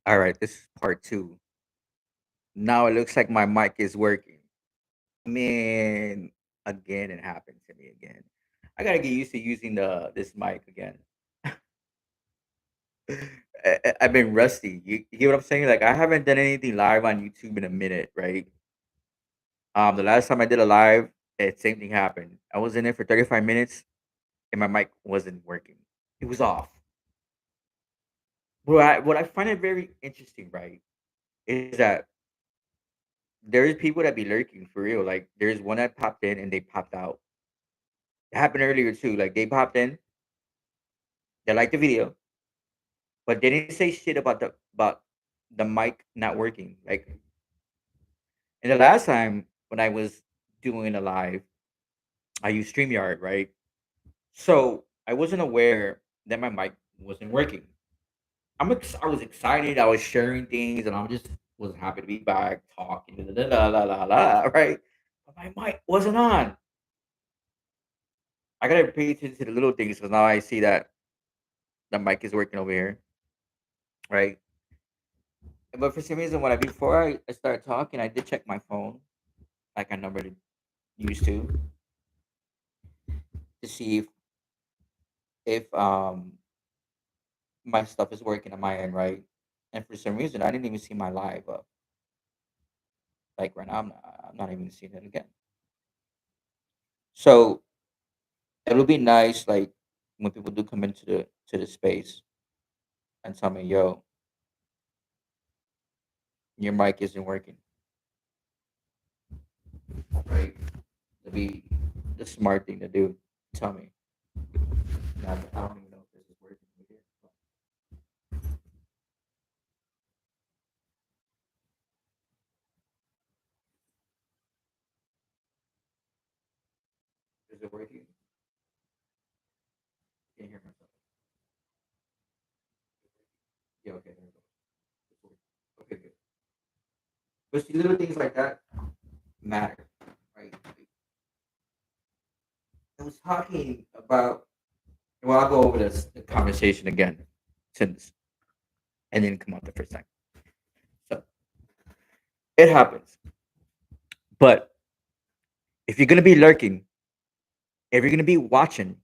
All right, this is part two. Now it looks like my mic is working. Man, again, it happened to me again. I gotta get used to using the this mic again. I've been rusty. You hear what I'm saying? Like I haven't done anything live on YouTube in a minute, right? The last time I did a live, same thing happened. I was in it for 35 minutes and my mic wasn't working. It was off. What I find it very interesting, right, is that there is people that be lurking for real. Like there's one that popped in and they popped out. It happened earlier too. Like they popped in, they liked the video, but they didn't say shit about the mic not working. Like and the last time when I was doing a live, I used StreamYard, right? So I wasn't aware that my mic wasn't working. I was excited. I was sharing things, and I just was happy to be back talking. La, la, la, la, la, right? But my mic wasn't on. I gotta pay attention to the little things because now I see that the mic is working over here, right? But for some reason, when before I started talking, I did check my phone like I normally used to see if my stuff is working on my end, right? And for some reason, I didn't even see my live up. Like right now, I'm not even seeing it again. So it'll be nice, like when people do come into the space and tell me, "Yo, your mic isn't working," right? It'll be the smart thing to do. Tell me. Now, I don't even know if this is working over here. Is it working? Can't hear myself. Yeah, okay, there we go. It's working. Okay, good. But see, little things like that matter, right? I was talking about. Well, I'll go over this the conversation again, since and then come out the first time. So it happens. But if you're gonna be lurking, if you're gonna be watching,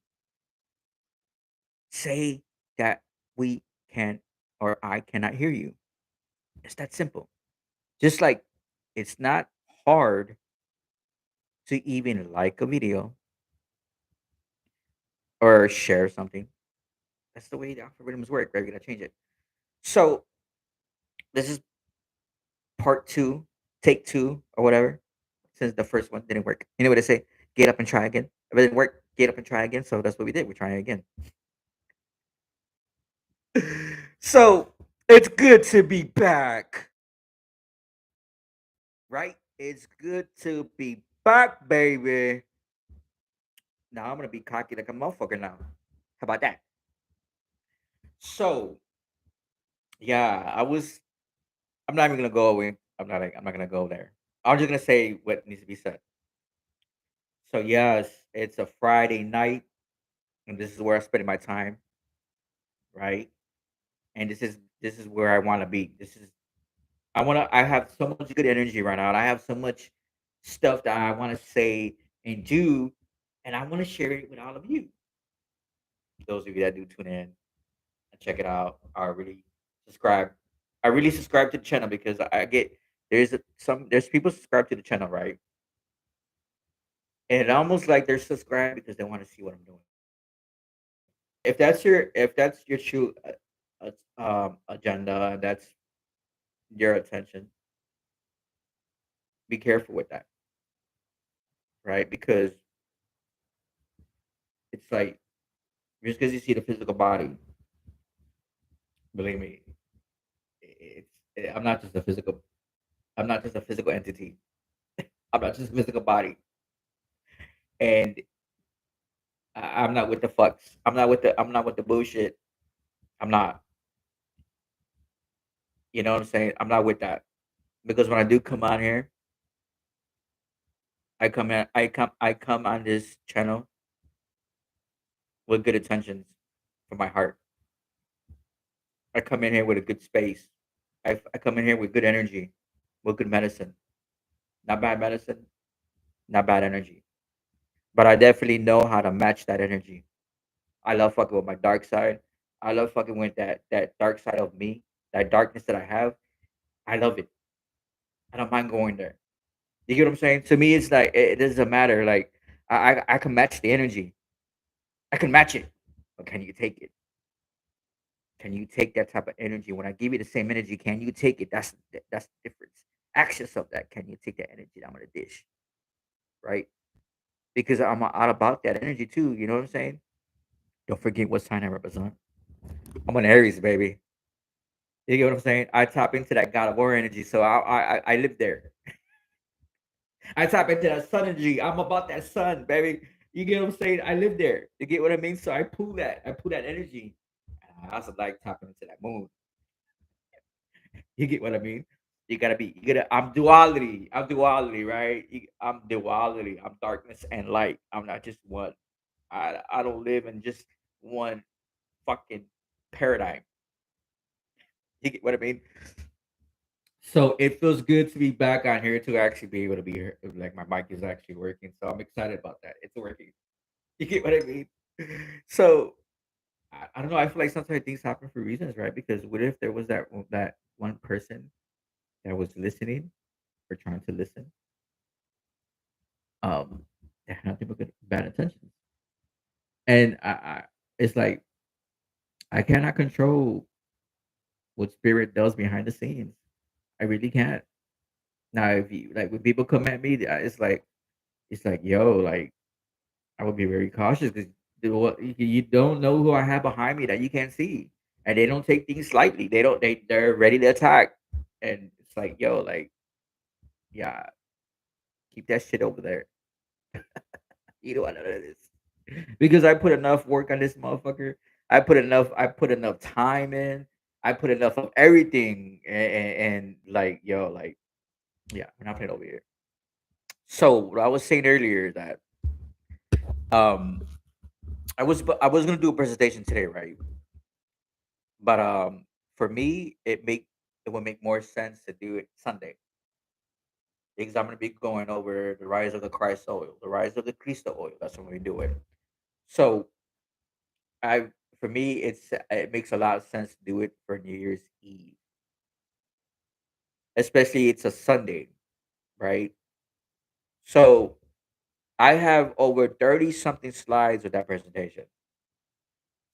say that we can or I cannot hear you. It's that simple. Just like it's not hard to even like a video or share something. That's the way the algorithms work, right? We're gonna change it. So this is part two, take two, or whatever. Since the first one didn't work. You know what they say? Get up and try again. If it didn't work, get up and try again. So that's what we did. We're trying again. So it's good to be back, right? It's good to be back, baby. Now I'm gonna be cocky like a motherfucker now. How about that? So yeah, I'm not even gonna go away. I'm not gonna go there. I'm just gonna say what needs to be said. So yes, it's a Friday night, and this is where I'm spending my time, right? And this is where I want to be. I have so much good energy right now, and I have so much stuff that I want to say and do, and I want to share it with all of you. Those of you that do tune in and check it out, I really subscribe. I really subscribe to the channel because I get there's people subscribe to the channel, right? And it almost like they're subscribed because they want to see what I'm doing. If that's your true agenda, that's your attention. Be careful with that, right? Because it's like just because you see the physical body, believe me, it's I'm not just a physical. I'm not just a physical entity. I'm not just a physical body, and I'm not with the fucks. I'm not with the bullshit. I'm not. You know what I'm saying? I'm not with that because when I do come on here, I come on this channel with good intentions for my heart. I come in here with a good space. I come in here with good energy, with good medicine, not bad medicine, not bad energy. But I definitely know how to match that energy. I love fucking with my dark side. I love fucking with that dark side of me, that darkness that I have. I love it. I don't mind going there. You get what I'm saying? To me, it's like it doesn't matter. Like I can match the energy. I can match it. But can you take it? Can you take that type of energy? When I give you the same energy, can you take it? That's the difference. Ask yourself that. Can you take that energy that I'm gonna dish? Right? Because I'm all about that energy too. You know what I'm saying? Don't forget what sign I represent. I'm an Aries, baby. You get what I'm saying? I tap into that God of War energy, so I live there. I tap into that sun energy. I'm about that sun, baby. You get what I'm saying? I live there. You get what I mean? So I pull that. I pull that energy. I also like tapping into that moon. You get what I mean? You gotta be. You gotta. I'm duality. I'm duality, right? I'm duality. I'm darkness and light. I'm not just one. I don't live in just one fucking paradigm. You get what I mean? So it feels good to be back on here to actually be able to be here. Like my mic is actually working, so I'm excited about that. It's working. You get what I mean? So I don't know. I feel like sometimes things happen for reasons, right? Because what if there was that one person that was listening or trying to listen, um, that had nothing but bad intentions, and it's like I cannot control what spirit does behind the scenes. I really can't. Now, if you like when people come at me, it's like yo, like I would be very cautious because you don't know who I have behind me that you can't see, and they don't take things lightly. They don't. They're ready to attack, and it's like yo, like yeah, keep that shit over there. You know what it is, because I put enough work on this motherfucker. I put enough time in. I put enough of everything, and like yo, like yeah, we're not playing over here. So what I was saying earlier that um I was gonna do a presentation today, right? But for me, it would make more sense to do it Sunday because I'm gonna be going over the rise of the Christ oil, the rise of the Cristo oil. That's what we're doing. So I, for me, it makes a lot of sense to do it for New Year's Eve, especially it's a Sunday, right? So I have over 30 something slides with that presentation.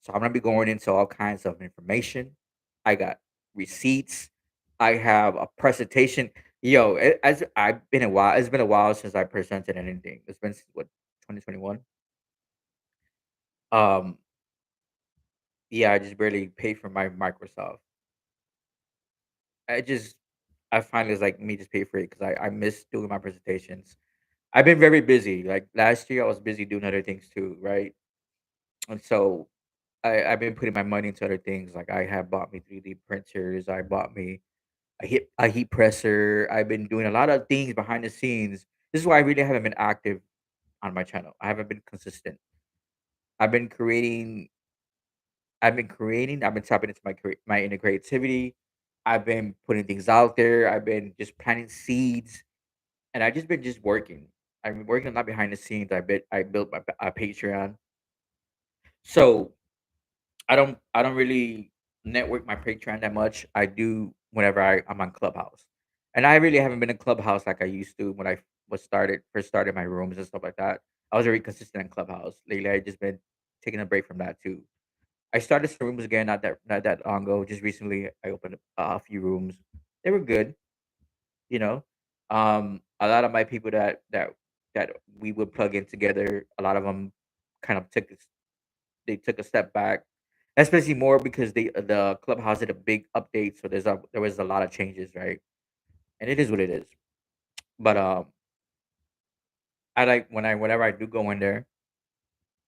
So I'm gonna be going into all kinds of information. I got receipts. I have a presentation. Yo, as I've been a while. It's been a while since I presented anything. It's been what 2021. Um, yeah, I just barely paid for my Microsoft. I just I find it's like me just pay for it because I miss doing my presentations. I've been very busy. Like last year, I was busy doing other things too, right? And so I've been putting my money into other things. Like I have bought me 3D printers. I bought me a heat presser. I've been doing a lot of things behind the scenes. This is why I really haven't been active on my channel. I haven't been consistent. I've been creating. I've been creating. I've been tapping into my inner creativity. I've been putting things out there. I've been just planting seeds, and I've just been just working. I've been working a lot behind the scenes. I built a Patreon. So I don't really network my Patreon that much. I do whenever I'm on Clubhouse, and I really haven't been in Clubhouse like I used to when I was started first started my rooms and stuff like that. I was very consistent in Clubhouse. Lately, I just been taking a break from that too. I started some rooms again not that long ago. Just recently, I opened a few rooms. They were good, you know. A lot of my people that we would plug in together. A lot of them kind of they took a step back, especially more because the clubhouse did a big update, so there was a lot of changes, right? And it is what it is. But I like whenever I do go in there,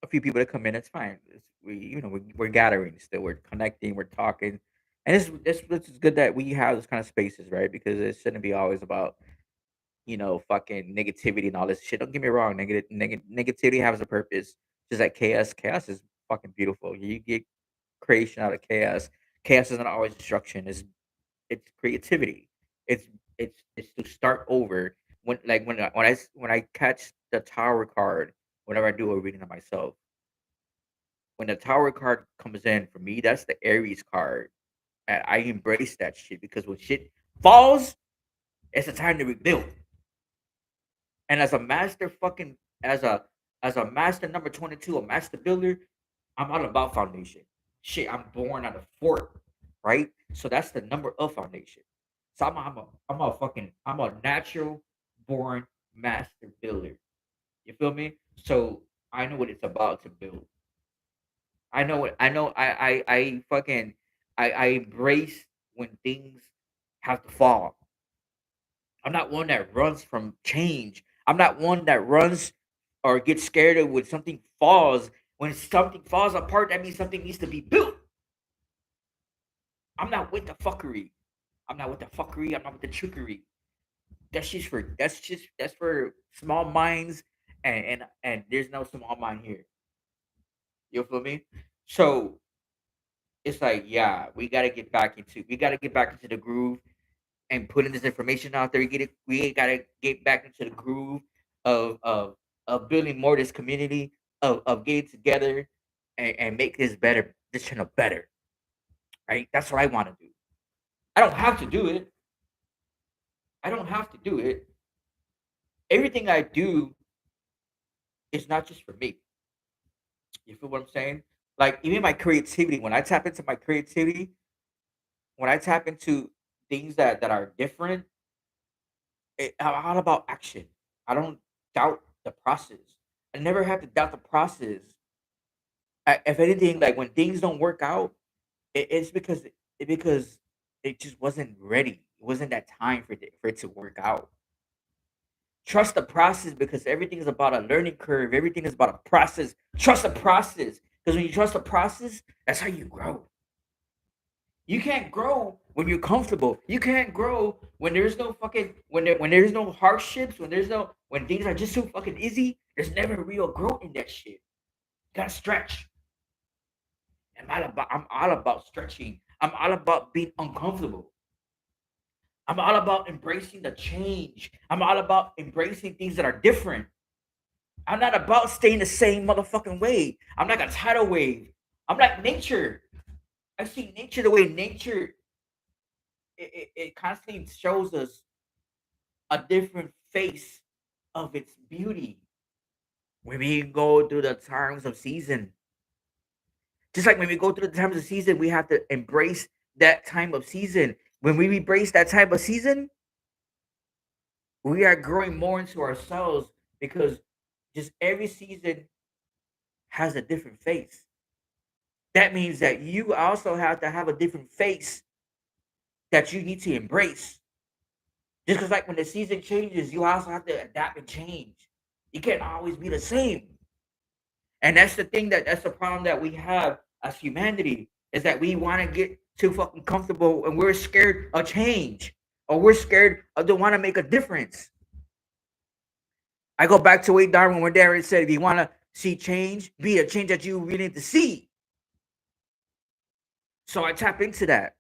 a few people that come in, it's fine. We're gathering still, we're connecting, we're talking, and it's good that we have this kind of spaces, right? Because it shouldn't be always about fucking negativity and all this shit. Don't get me wrong, negativity has a purpose. Just like chaos is fucking beautiful. You get creation out of chaos. Chaos isn't always destruction. It's creativity. It's it's to start over. When like when I catch the tower card, whenever I do a reading of myself, when the tower card comes in for me, that's the Aries card. And I embrace that shit because when shit falls, it's a time to rebuild. And as a master fucking as a master number 22, a master builder, I'm all about foundation. Shit, I'm born out of fort, right? So that's the number of foundation. So I'm a fucking I'm a natural born master builder. You feel me? So I know what it's about to build. I know I fucking I embrace when things have to fall. I'm not one that runs from change. I'm not one that runs or gets scared of when something falls. When something falls apart, that means something needs to be built. I'm not with the fuckery. I'm not with the fuckery. I'm not with the trickery. That's for small minds, and there's no small mind here. You feel me? So it's like, yeah, we gotta get back into the groove and putting this information out there. We gotta get back into the groove of of building more this community of getting together and make this better, this channel better. Right? That's what I want to do. I don't have to do it. I don't have to do it. Everything I do is not just for me. You feel what I'm saying? Like even my creativity, when I tap into my creativity, when I tap into things that are different, I'm all about action. I don't doubt the process. I never have to doubt the process. If anything, like when things don't work out, it's because it just wasn't ready. It wasn't that time for it to work out. Trust the process because everything is about a learning curve. Everything is about a process. Trust the process because when you trust the process, that's how you grow. You can't grow when you're comfortable. You can't grow when there's no fucking when there's no hardships, when things are just so fucking easy. There's never real growth in that shit. You gotta stretch. I'm all about stretching. I'm all about being uncomfortable. I'm all about embracing the change. I'm all about embracing things that are different. I'm not about staying the same motherfucking way. I'm like a tidal wave. I'm like nature. I see nature the way nature it constantly shows us a different face of its beauty when we go through the times of season. Just like when we go through the times of season, we have to embrace that time of season. When we embrace that type of season, we are growing more into ourselves because just every season has a different face. That means that you also have to have a different face that you need to embrace. Just because, like, when the season changes, you also have to adapt and change. You can't always be the same. And that's the thing that's the problem that we have as humanity is that we want to get too fucking comfortable and we're scared of change or we're scared of don't want to make a difference. I go back to Wade Darwin when Darren said, if you want to see change, be a change that you really need to see. So I tap into that.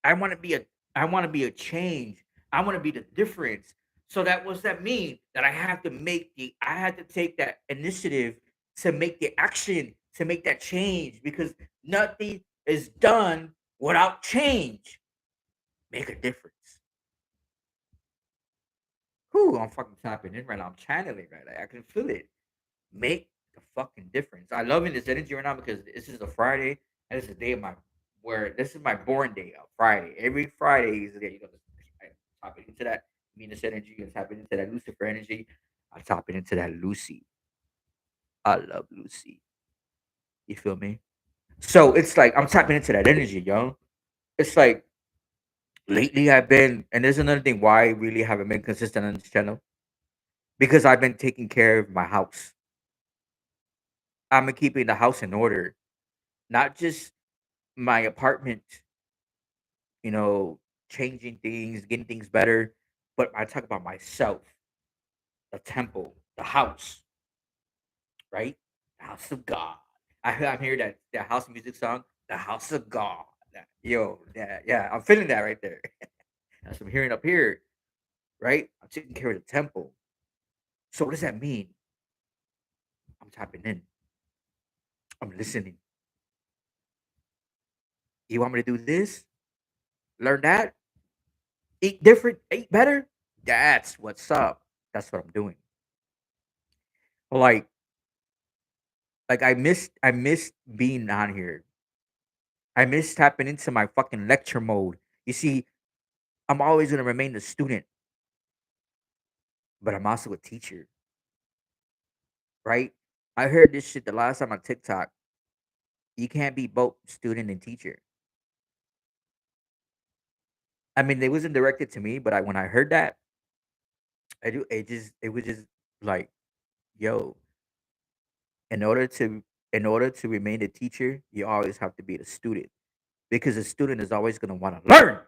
I want to be a I want to be a change. I want to be the difference. So that what's that mean? That I had to take that initiative to make the action to make that change because nothing is done without change. Make a difference. Whew, I'm fucking tapping in right now. I'm channeling right now. I can feel it. Make the fucking difference. I love in this energy right now because this is a Friday and it's a day of my where this is my born day of Friday. Every Friday is the day you know I tap into that Venus energy, I tap into that Lucifer energy, I tap into that Lucy. I love Lucy. You feel me? So it's like I'm tapping into that energy, yo. It's like lately I've been, and there's another thing why I really haven't been consistent on this channel because I've been taking care of my house. I'm keeping the house in order, not just my apartment, you know, changing things, getting things better. But I talk about myself, the temple, the house, right? The house of God. I'm hearing that house music song, the house of God. Yo, yeah, yeah, I'm feeling that right there. That's what I'm hearing up here, right? I'm taking care of the temple. So what does that mean? I'm tapping in. I'm listening. You want me to do this? Learn that? Eat different? Eat better? That's what's up. That's what I'm doing. Like, I missed being on here. I miss tapping into my fucking lecture mode. You see, I'm always gonna remain a student, but I'm also a teacher, right? I heard this shit the last time on TikTok. You can't be both student and teacher. I mean, it wasn't directed to me, but when I heard that, it was just like, yo, in order to in order to remain a teacher, you always have to be the student because the student is always gonna want to learn.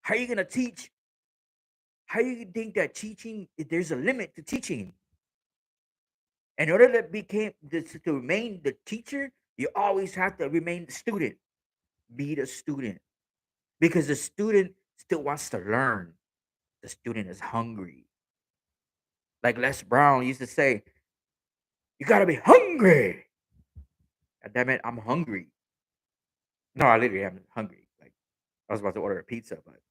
How you gonna teach? How you think that teaching there's a limit to teaching? In order to remain the teacher, you always have to remain the student. Be the student because the student still wants to learn. The student is hungry. Like Les Brown used to say, "You gotta be hungry." God damn it, I'm hungry. No, I literally am hungry. Like I was about to order a pizza, but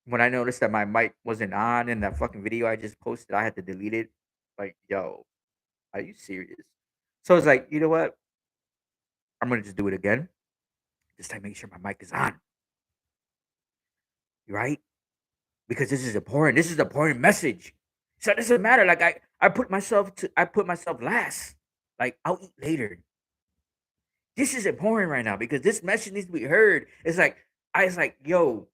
when I noticed that my mic wasn't on in that fucking video I just posted, I had to delete it. Like, yo, are you serious? So it's like, you know what? I'm gonna just do it again. This time, make sure my mic is on, right? Because this is important. This is an important message. So it doesn't matter. Like I put myself last. Like I'll eat later. This is important right now because this message needs to be heard. I was like, yo,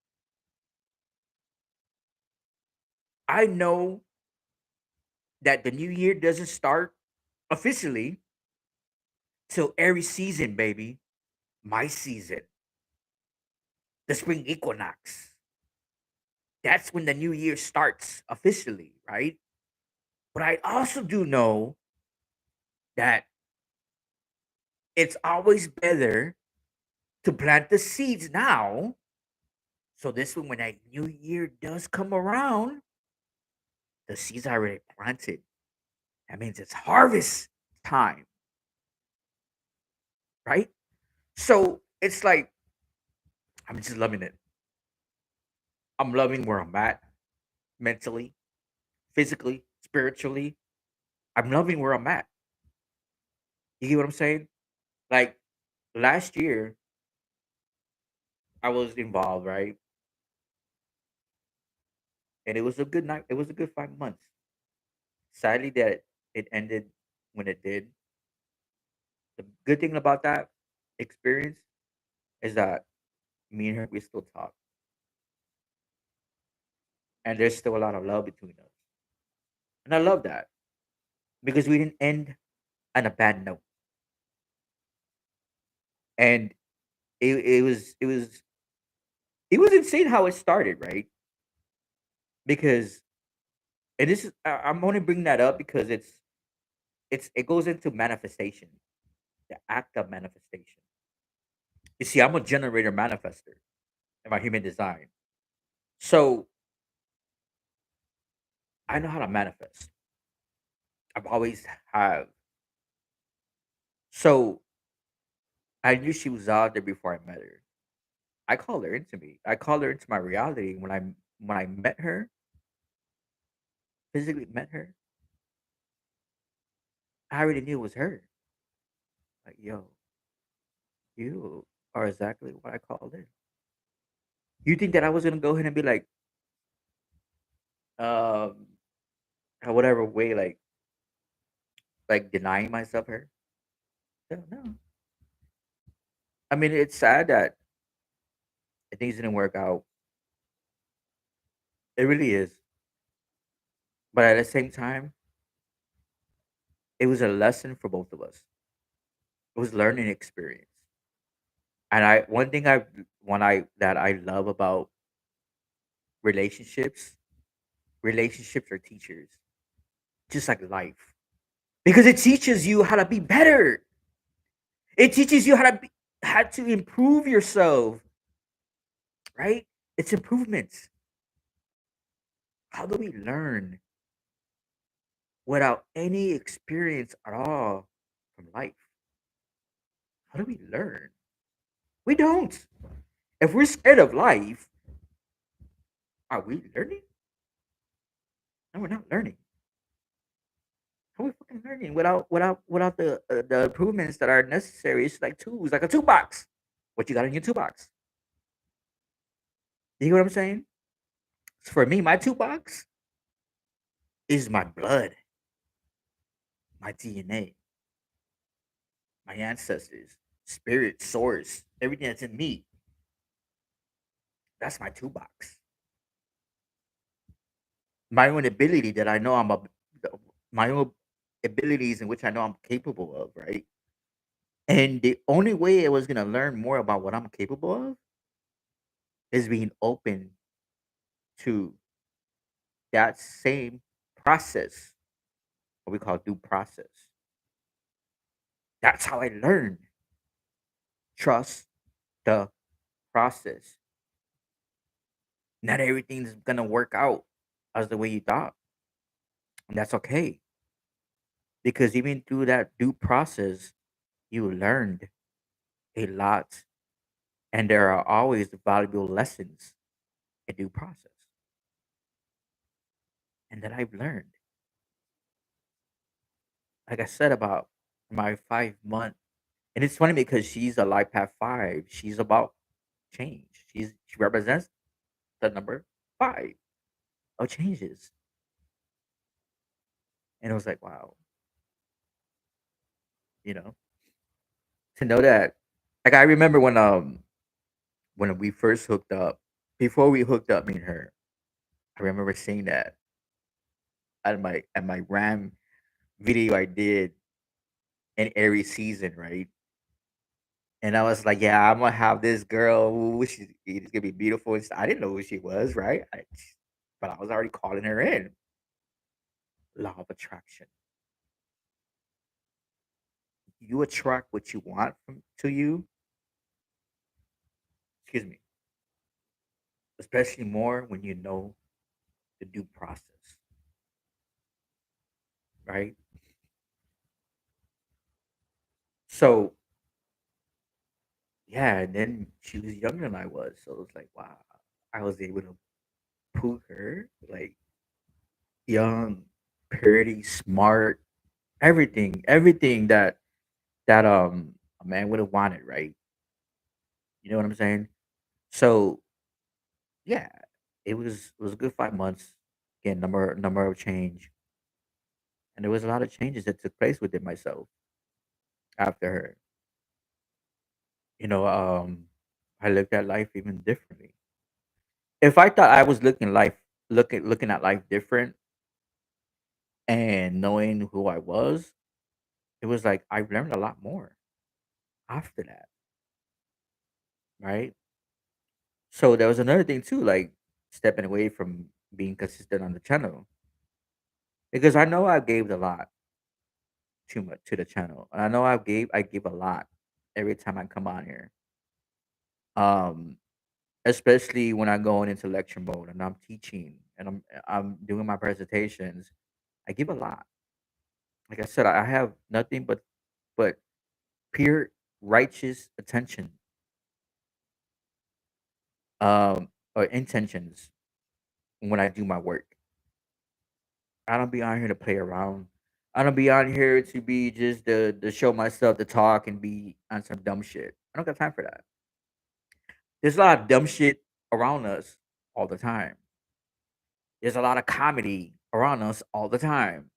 I know that the new year doesn't start officially till every season, baby. My season, the spring equinox. That's when the new year starts officially, right? But I also do know that it's always better to plant the seeds now. So this one, when that new year does come around, the seeds are already planted. That means it's harvest time, right? So it's like I'm just loving it. I'm loving where I'm at mentally, physically, spiritually. I'm loving where I'm at. You get what I'm saying? Like last year, I was involved, right? And it was a good night. It was a good 5 months. Sadly, that it ended when it did. The good thing about that experience is that me and her we still talk, and there's still a lot of love between us, and I love that because we didn't end on a bad note, and it was insane how it started, right? Because and this is I'm only bringing that up because it goes into manifestation, the act of manifestation. You see, I'm a generator manifester in my human design, so I know how to manifest. I've always have. So I knew she was out there before I met her. I called her into me. I called her into my reality when I met her, physically met her. I already knew it was her. Like, yo, you are exactly what I called in. You think that I was gonna go ahead and be um, whatever way, like denying myself her? No, no. I mean, it's sad that things didn't work out. It really is. But at the same time, it was a lesson for both of us. It was learning experience. And I one thing I one I that I love about relationships, relationships are teachers, just like life. Because it teaches you how to be better. It teaches you how to be. Had to improve yourself, right? It's improvements. How do we learn without any experience at all from life? How do we learn? We don't. If we're scared of life, are we learning? No, we're not learning. How are we fucking learning without the improvements that are necessary? It's like tools, like a toolbox. What you got in your toolbox? You know what I'm saying? For me, my toolbox is my blood, my DNA, my ancestors, spirit, source, everything that's in me. That's my toolbox. My own ability that I know my own abilities in which I know I'm capable of, right? And the only way I was gonna learn more about what I'm capable of is being open to that same process, what we call due process. That's how I learned. Trust the process. Not everything's gonna work out as the way you thought. And that's okay. Because even through that due process, you learned a lot. And there are always valuable lessons in due process. And that I've learned. Like I said about my 5 month. And it's funny because she's a life path five. She's about change. She represents the number five of changes. And it was like, wow, you know, to know that. Like I remember when we first hooked up, before we hooked up, me and her, I remember seeing that at my Ram video I did in every season, right? And I was like, yeah, I'm gonna have this girl. Ooh, she's gonna be beautiful. And I didn't know who she was, right? But I was already calling her in. Law of attraction. You attract what you want to you. Excuse me. Especially more when you know the due process, right? So yeah, and then she was younger than I was, so it was like, wow, I was able to put her like young, pretty, smart, everything that a man would have wanted, right? You know what I'm saying? So yeah, it was a good 5 months. Again, number of change, and there was a lot of changes that took place within myself after her. You know, I looked at life even differently. If I thought I was looking at life different and knowing who I was, it was like I learned a lot more after that, right? So there was another thing too, like stepping away from being consistent on the channel because I know I gave a lot too much to the channel, and I know I give a lot every time I come on here. Um, especially when I go into lecture mode and I'm teaching and I'm doing my presentations, I give a lot. Like I said, I have nothing but pure righteous attention, or intentions when I do my work. I don't be on here to play around. I don't be on here to be just to show myself to talk and be on some dumb shit. I don't got time for that. There's a lot of dumb shit around us all the time. There's a lot of comedy around us all the time.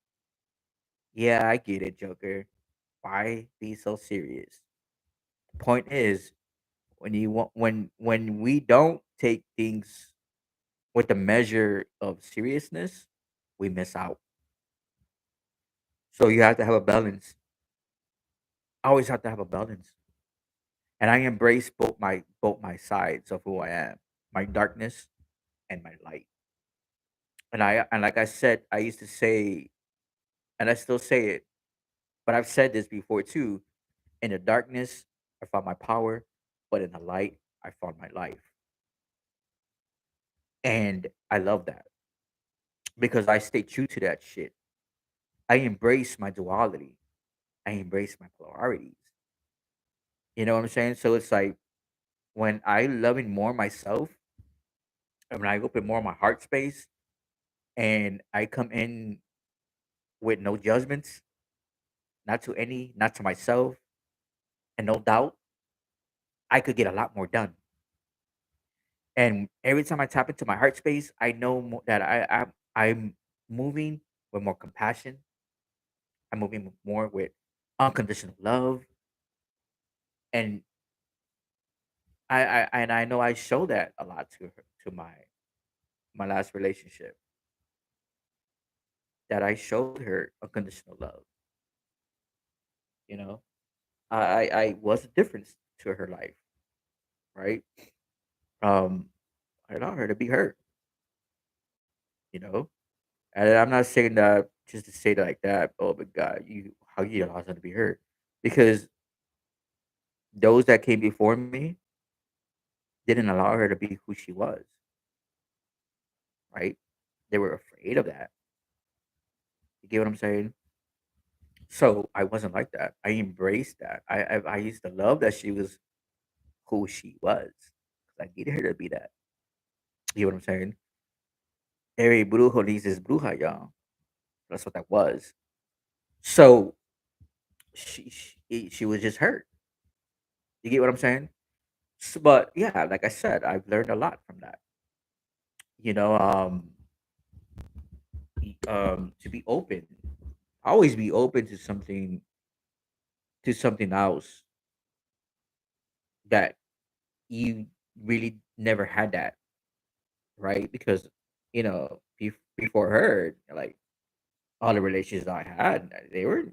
Yeah, I get it, Joker. Why be so serious? The point is, when we don't take things with the measure of seriousness, we miss out. So you have to have a balance. I always have to have a balance. And I embrace both my sides of who I am, my darkness and my light. And like I said, I used to say, and I still say it, but I've said this before too. In the darkness, I found my power, but in the light, I found my life. And I love that because I stay true to that shit. I embrace my duality. I embrace my polarities. You know what I'm saying? So it's like when I loving more myself, and when I open more of my heart space, and I come in with no judgments, not to any, not to myself, and no doubt, I could get a lot more done. And every time I tap into my heart space, I know that I'm moving with more compassion. I'm moving more with unconditional love, and I know I show that a lot to her, to my last relationship, that I showed her unconditional love. You know, I was a difference to her life, right? Um, I allowed her to be her. You know, and I'm not saying that just to say it like that. Oh my God, you how you allow her to be her? Because those that came before me didn't allow her to be who she was, right? They were afraid of that. You get what I'm saying? So I wasn't like that. I embraced that. I used to love that she was who she was. 'Cause I needed her to be that. You get what I'm saying? Every brujo needs his bruja, y'all. That's what that was. So she was just hurt. You get what I'm saying? But yeah, like I said, I've learned a lot from that. You know, to be open, always be open to something else that you really never had that, right? Because before her, like all the relationships I had, they were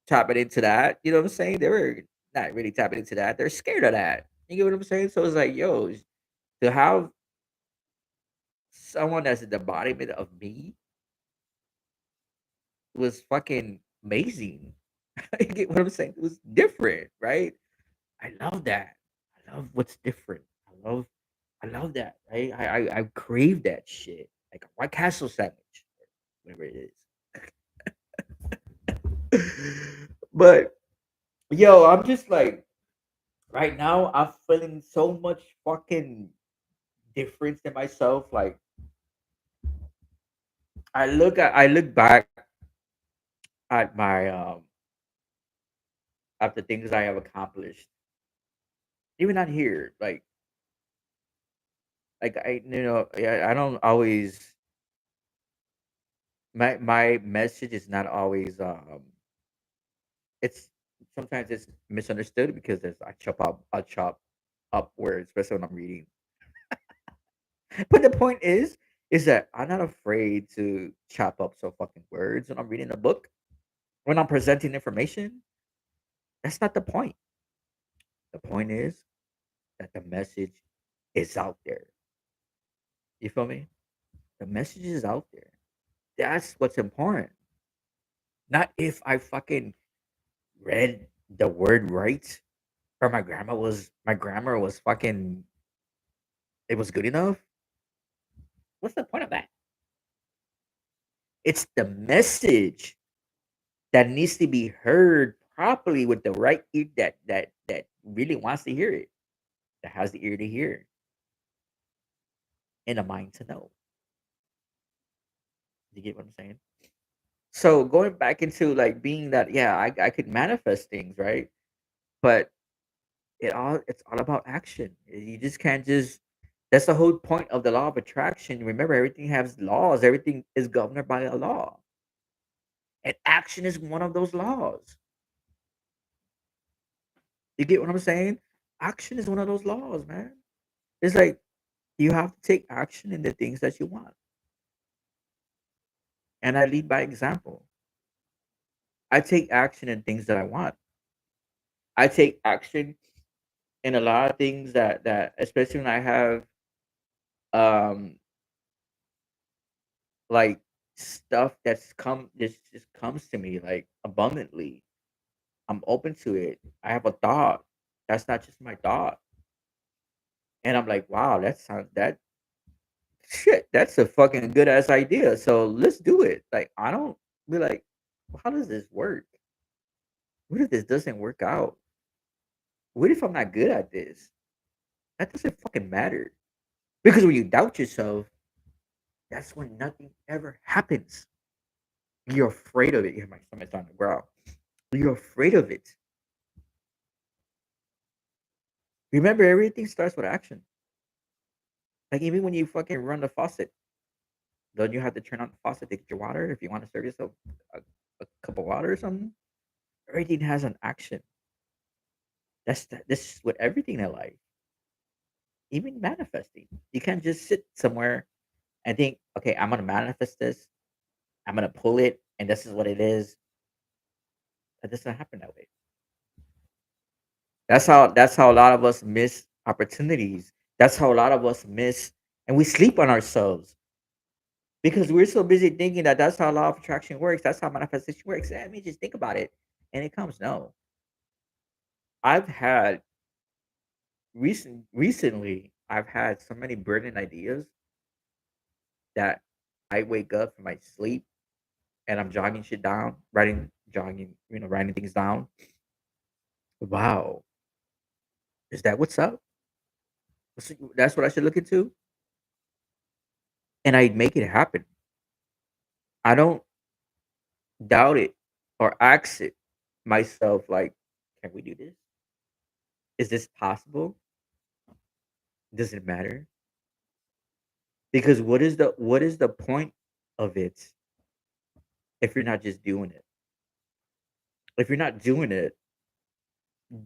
tapping into that. You know what I'm saying? They were not really tapping into that. They're scared of that. You get what I'm saying? So it's like, yo, to have someone that's the embodiment of me was fucking amazing. You get what I'm saying? It was different, right? I love that. I love what's different. I love that, right? I crave that shit. Like a White Castle sandwich, whatever it is. But yo, I'm just like right now I'm feeling so much fucking difference in myself. Like I look back at my at the things I have accomplished. Even not here. Like I don't always my message is not always it's sometimes it's misunderstood because there's I chop up words, especially when I'm reading. But the point is that I'm not afraid to chop up so fucking words when I'm reading a book. When I'm presenting information, that's not the point. The point is that the message is out there. You feel me? The message is out there. That's what's important. Not if I fucking read the word right or my grammar was fucking it was good enough. What's the point of that? It's the message that needs to be heard properly with the right ear that really wants to hear it, that has the ear to hear and a mind to know. You get what I'm saying? So going back into like being that, yeah, I could manifest things, right? But it's all about action. You just can't just that's the whole point of the law of attraction. Remember, everything has laws, everything is governed by a law. And action is one of those laws. You get what I'm saying? Action is one of those laws, man. It's like you have to take action in the things that you want. And I lead by example. I take action in things that I want. I take action in a lot of things that especially when I have um like stuff that's come just comes to me like abundantly. I'm open to it. I have a thought. That's not just my thought. And I'm like, wow, that sounds that shit. That's a fucking good ass idea. So let's do it. Like, I don't be like, "Well, how does this work? What if this doesn't work out? What if I'm not good at this? That doesn't fucking matter." Because when you doubt yourself, that's when nothing ever happens. You're afraid of it. Yeah, my stomach's on the ground. You're afraid of it. Remember, everything starts with action. Like even when you fucking run the faucet, don't you have to turn on the faucet to get your water if you want to serve yourself a, a cup of water or something? Everything has an action. This is with everything in life, even manifesting. You can't just sit somewhere and think, okay, I'm gonna manifest this. I'm gonna pull it, and this is what it is. That doesn't happen that way. That's how a lot of us miss opportunities. That's how a lot of us miss, and we sleep on ourselves because we're so busy thinking that that's how law of attraction works. That's how manifestation works. I mean, just think about it, and it comes. No, I've had recently. I've had so many brilliant ideas that I wake up from my sleep and I'm jogging shit down, writing things down. Wow, is that what's up? That's what I should look into, and I make it happen. I don't doubt it or ask it myself like, can we do this? Is this possible? Does it matter? Because what is the point of it if you're not just doing it? If you're not doing it,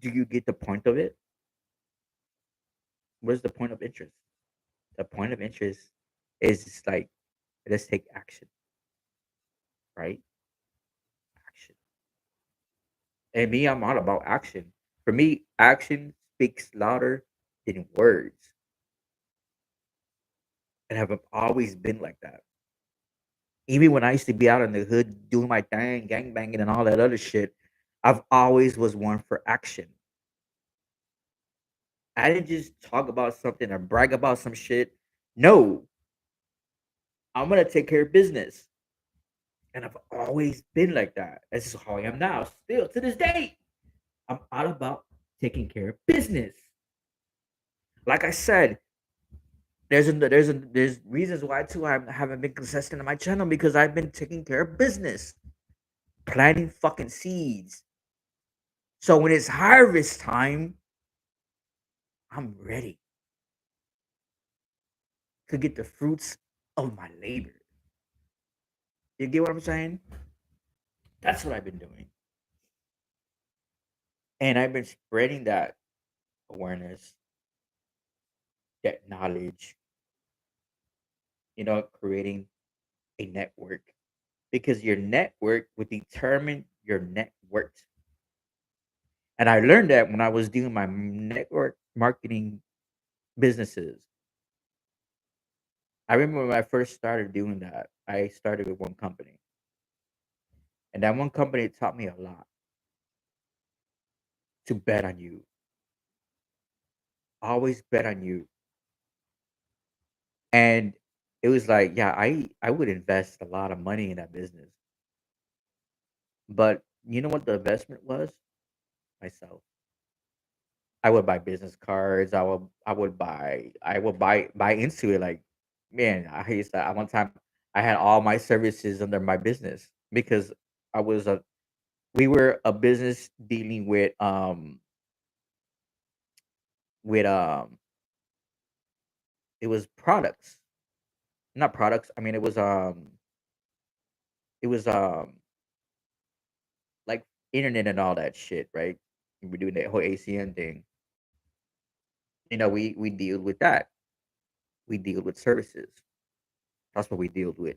do you get the point of it? What is the point of interest? The point of interest is just like, let's take action, right? Action. And me, I'm all about action. For me, action speaks louder than words. And I've always been like that. Even when I used to be out in the hood doing my thing, gang banging and all that other shit, I've always was one for action. I didn't just talk about something or brag about some shit. No, I'm gonna take care of business. And I've always been like that. This is how I am now, still to this day. I'm all about taking care of business. Like I said, there's reasons why too I haven't been consistent on my channel because I've been taking care of business, planting fucking seeds. So when it's harvest time, I'm ready to get the fruits of my labor. You get what I'm saying? That's what I've been doing. And I've been spreading that awareness, that knowledge, creating a network because your network would determine your net worth. And I learned that when I was doing my network marketing businesses. I remember when I first started doing that, I started with one company. And that one company taught me a lot to bet on you. Always bet on you. And it was like, yeah, I would invest a lot of money in that business. But you know what the investment was? Myself. I would buy business cards. I would buy into it. Like, man, I used to at one time I had all my services under my business because I was a we were a business dealing with it was products. Not products. I mean it was like internet and all that shit, right? We were doing that whole ACN thing. We deal with that. We deal with services. That's what we deal with.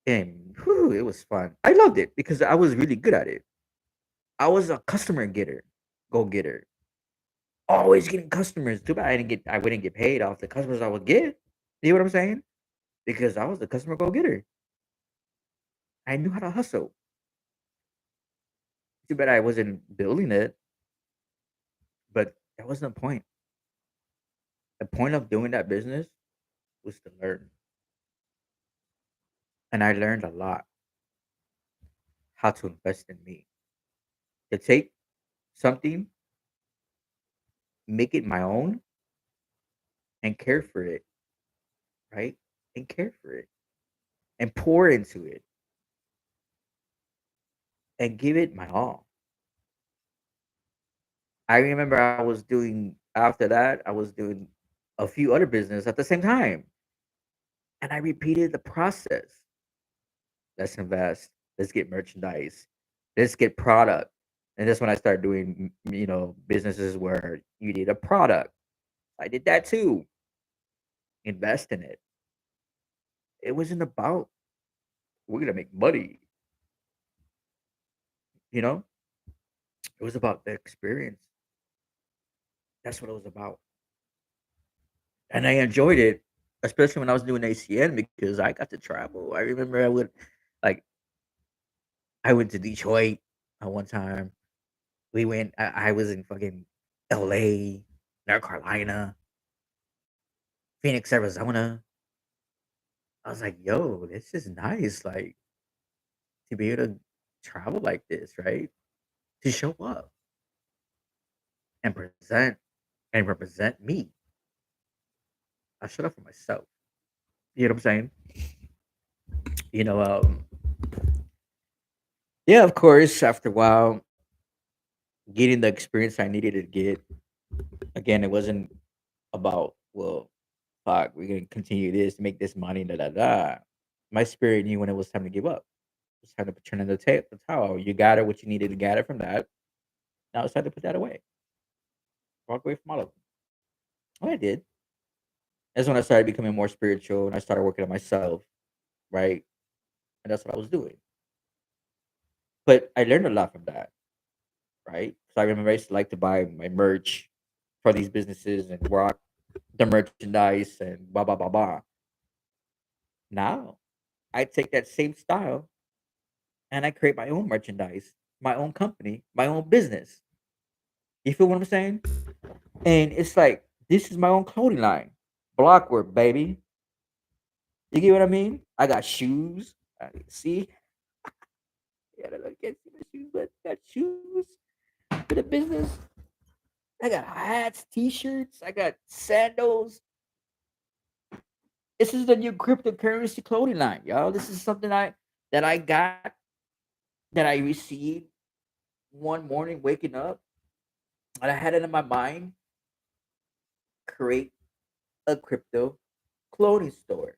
And whew, it was fun. I loved it because I was really good at it. I was a customer getter, go getter, always getting customers. Too bad I wouldn't get paid off the customers I would get. You know what I'm saying? Because I was the customer go getter. I knew how to hustle. Too bad I wasn't building it. That wasn't the point. The point of doing that business was to learn. And I learned a lot how to invest in me. To take something, make it my own, and care for it, right? And care for it and pour into it and give it my all. I remember I was doing after that, I was doing a few other business at the same time. And I repeated the process. Let's invest. Let's get merchandise. Let's get product. And that's when I started doing, businesses where you need a product. I did that too. Invest in it. It wasn't about we're gonna make money, you know? It was about the experience. That's what it was about. And I enjoyed it, especially when I was doing ACN because I got to travel. I remember like I went to Detroit at one time. I was in fucking LA, North Carolina, Phoenix, Arizona. I was like, yo, this is nice. Like to be able to travel like this, right? To show up and present and represent me. I showed up for myself. You know what I'm saying? You know, yeah, of course, after a while, getting the experience I needed to get, again, it wasn't about, well, fuck, we're gonna continue this to make this money, da da da. My spirit knew when it was time to give up. It was time to turn in the towel. You gather what you needed to gather from that. Now it's time to put that away. Walk away from all of them. And I did. That's when I started becoming more spiritual and I started working on myself, right? And that's what I was doing. But I learned a lot from that, right? So I remember I used to like to buy my merch for these businesses and rock the merchandise and blah blah blah blah. Now I take that same style and I create my own merchandise, my own company, my own business. You feel what I'm saying? And it's like this is my own clothing line. Blockwork, baby. You get what I mean? I got shoes. See? Yeah, I can't see my shoes, but I got shoes for the business. I got hats, t-shirts, I got sandals. This is the new cryptocurrency clothing line, y'all. This is something I got that I received one morning waking up, and I had it in my mind, create a crypto clothing store.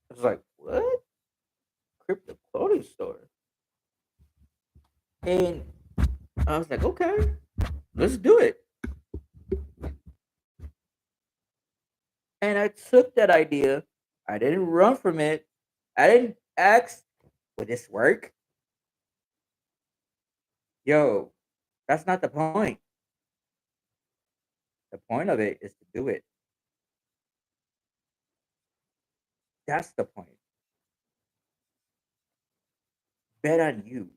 I was like, what? Crypto clothing store? And I was like, okay, let's do it. And I took that idea. I didn't run from it. I didn't ask, would this work? Yo, that's not the point. The point of it is to do it. That's the point. Bet on you.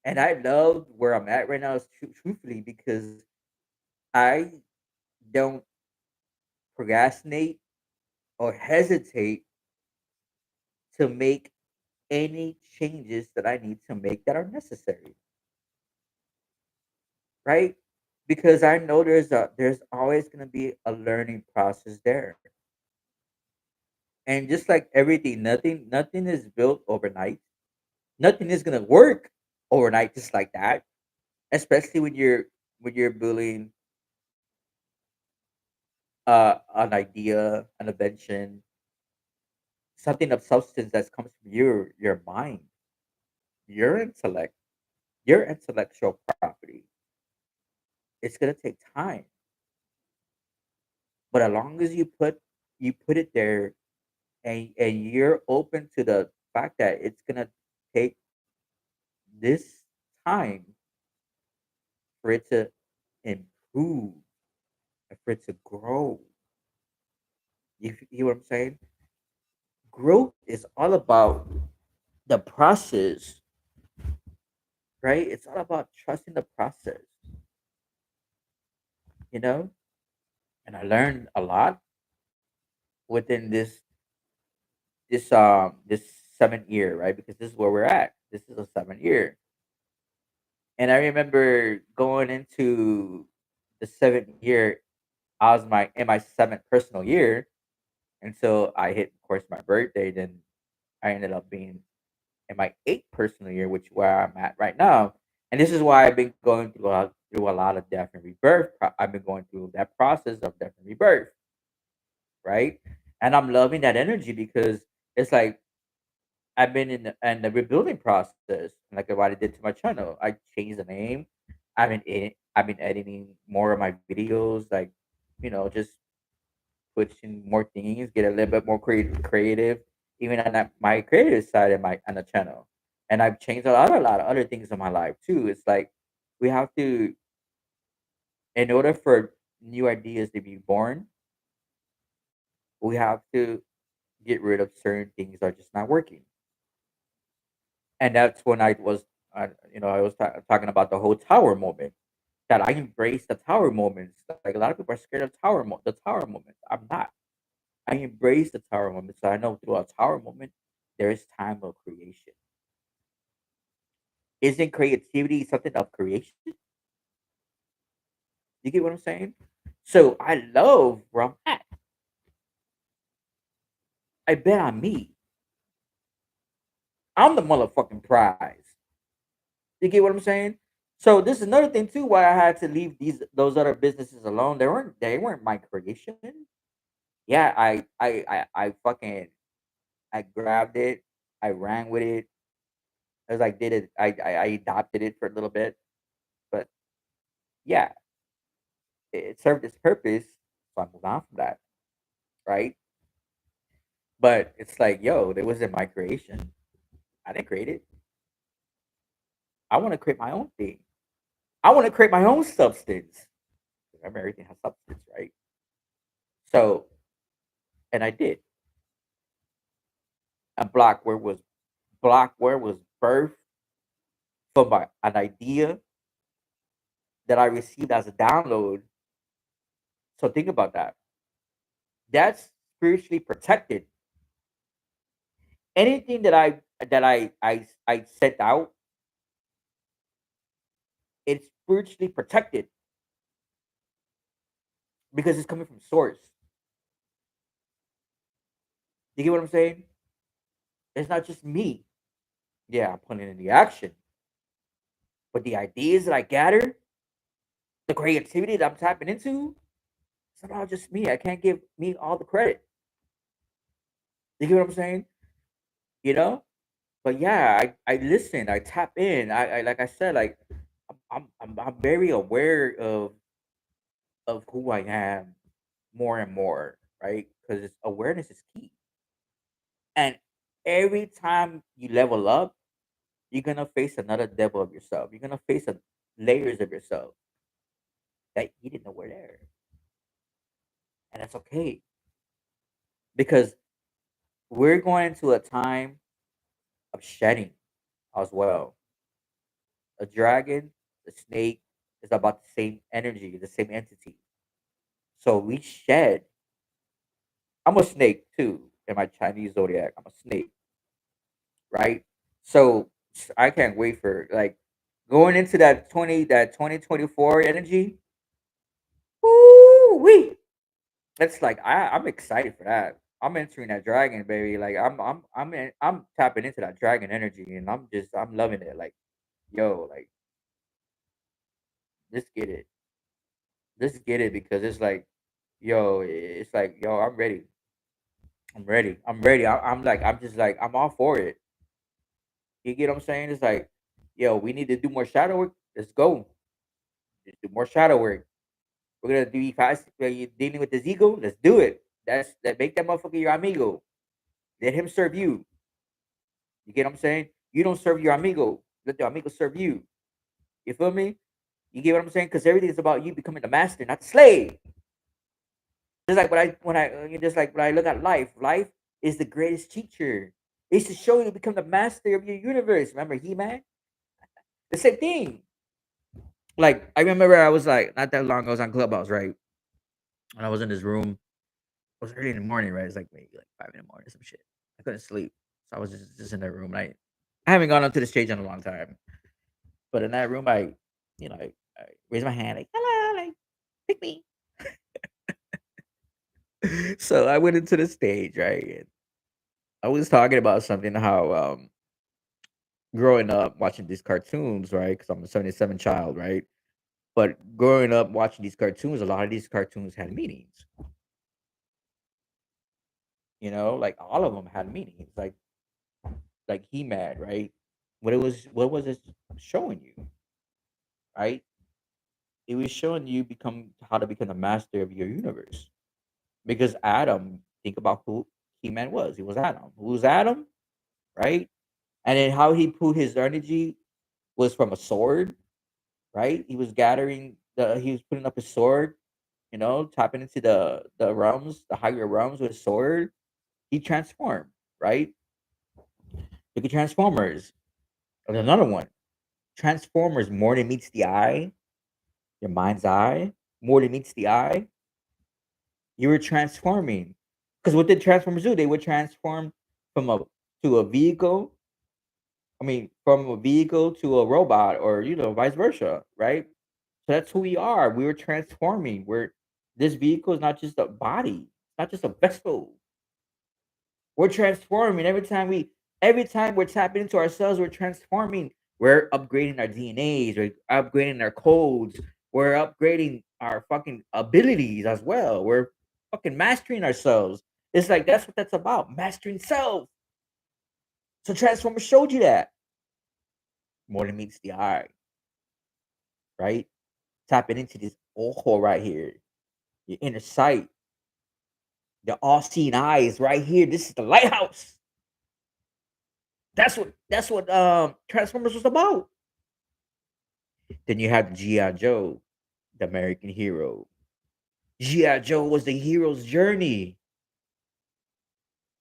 And I love where I'm at right now, is truthfully, because I don't procrastinate or hesitate to make any changes that I need to make that are necessary, right? Because I know there's always going to be a learning process there. And just like everything, nothing is built overnight. Nothing is going to work overnight just like that, especially when you're building an idea, an invention, something of substance that comes from your mind, your intellect, your intellectual property. It's gonna take time, but as long as you put it there and you're open to the fact that it's gonna take this time for it to improve and for it to grow. You hear what I'm saying? Growth is all about the process right? It's all about trusting the process, you know. And I learned a lot within this 7 year, right? Because this is where we're at. This is a 7 year, and I remember going into the 7 year. I was my seventh personal year until I hit, of course, my birthday. Then I ended up being in my eighth personal year, which where I'm at right now. And this is why I've been going through a lot of death and rebirth. I've been going through that process of death and rebirth, right? And I'm loving that energy because it's like I've been in the rebuilding process, like what I did to my channel. I changed the name. I've been editing more of my videos, like just pushing more things, get a little bit more creative, even on my creative side of my on the channel. And I've changed a lot of other things in my life too. It's like we have to, in order for new ideas to be born, we have to get rid of certain things that are just not working. And that's when I was talking about the whole tower moment. That I embrace the tower moments. Like a lot of people are scared of the tower moments. I'm not. I embrace the tower moment. So I know through a tower moment, there is time of creation. Isn't creativity something of creation? You get what I'm saying? So I love where I'm at. I bet on me. I'm the motherfucking prize. You get what I'm saying? So this is another thing too why I had to leave those other businesses alone. They weren't my creation. Yeah, I fucking I grabbed it, I ran with it. I was like did it I adopted it for a little bit. But yeah, it served its purpose, so I moved on from that, right? But it's like, yo, it wasn't my creation. I didn't create it. I want to create my own thing. I want to create my own substance. Remember, everything has substance, right? So, and I did. And Blockware was birthed from an idea that I received as a download. So think about that. That's spiritually protected. Anything that I set out, it's spiritually protected because it's coming from source. You get what I'm saying? It's not just me. Yeah, I'm putting in the action, but the ideas that I gather, the creativity that I'm tapping into, it's not all just me. I can't give me all the credit. You get what I'm saying? You know? But yeah, I listen. I tap in. I like I said, like I'm very aware of who I am more and more, right? Because awareness is key. And every time you level up, you're gonna face another level of yourself. You're gonna face layers of yourself that you didn't know were there, and that's okay because we're going into a time of shedding as well. A dragon, a snake is about the same energy, the same entity. So we shed. I'm a snake too in my Chinese zodiac. I'm a snake, right? So I can't wait for like going into that 2024 energy. Woo wee! It's like I'm excited for that. I'm entering that dragon, baby. Like I'm tapping into that dragon energy, and I'm loving it. Like yo, like let's get it, let's get it because it's like yo, it's like yo, I'm ready, I'm ready, I'm ready. I'm like I'm just like I'm all for it. You get what I'm saying? It's like yo, we need to do more shadow work. Let's go. Let's do more shadow work. We're gonna do fast. You dealing with this ego? Let's do it. That make that motherfucker your amigo. Let him serve you. You get what I'm saying? You don't serve your amigo. Let the amigo serve you. You feel me? You get what I'm saying? Because everything is about you becoming the master, not the slave. Just like just like when I look at life, life is the greatest teacher. It's to show you to become the master of your universe. Remember He Man? The same thing. Like I remember I was like not that long ago, I was on Clubhouse, right? And I was in this room. It was early in the morning, right? It's like maybe like 5 in the morning, some shit. I couldn't sleep. So I was just in that room. And I haven't gone up to the stage in a long time. But in that room I raised my hand like hello, like pick me. So I went into the stage, right? And I was talking about something how growing up watching these cartoons, right? Because I'm a 77 child, right? But growing up watching these cartoons, a lot of these cartoons had meanings, like all of them had meanings. Like He Man, right? What was it showing you, right? It was showing you become how to become the master of your universe. Because Adam, think about who He Man was. He was Adam. Who's Adam, right? And then how he put his energy was from a sword, right? He was putting up his sword, tapping into the realms, the higher realms with his sword. He transformed, right? Look at Transformers. And another one. Transformers more than meets the eye, your mind's eye, more than meets the eye. You were transforming. Because what did Transformers do? They would transform from a to a vehicle. I mean, from a vehicle to a robot, or vice versa, right? So that's who we are. We were transforming. This vehicle is not just a body, it's not just a vessel. We're transforming every time we're tapping into ourselves, we're transforming. We're upgrading our DNAs, we're upgrading our codes, we're upgrading our fucking abilities as well. We're fucking mastering ourselves. It's like that's what that's about, mastering self. So Transformers showed you that. More than meets the eye, right? Tapping into this ojo right here, your inner sight, the all-seeing eyes right here. This is the lighthouse. That's what Transformers was about. Then you have the G.I. Joe, the American hero. G.I. Joe was the hero's journey.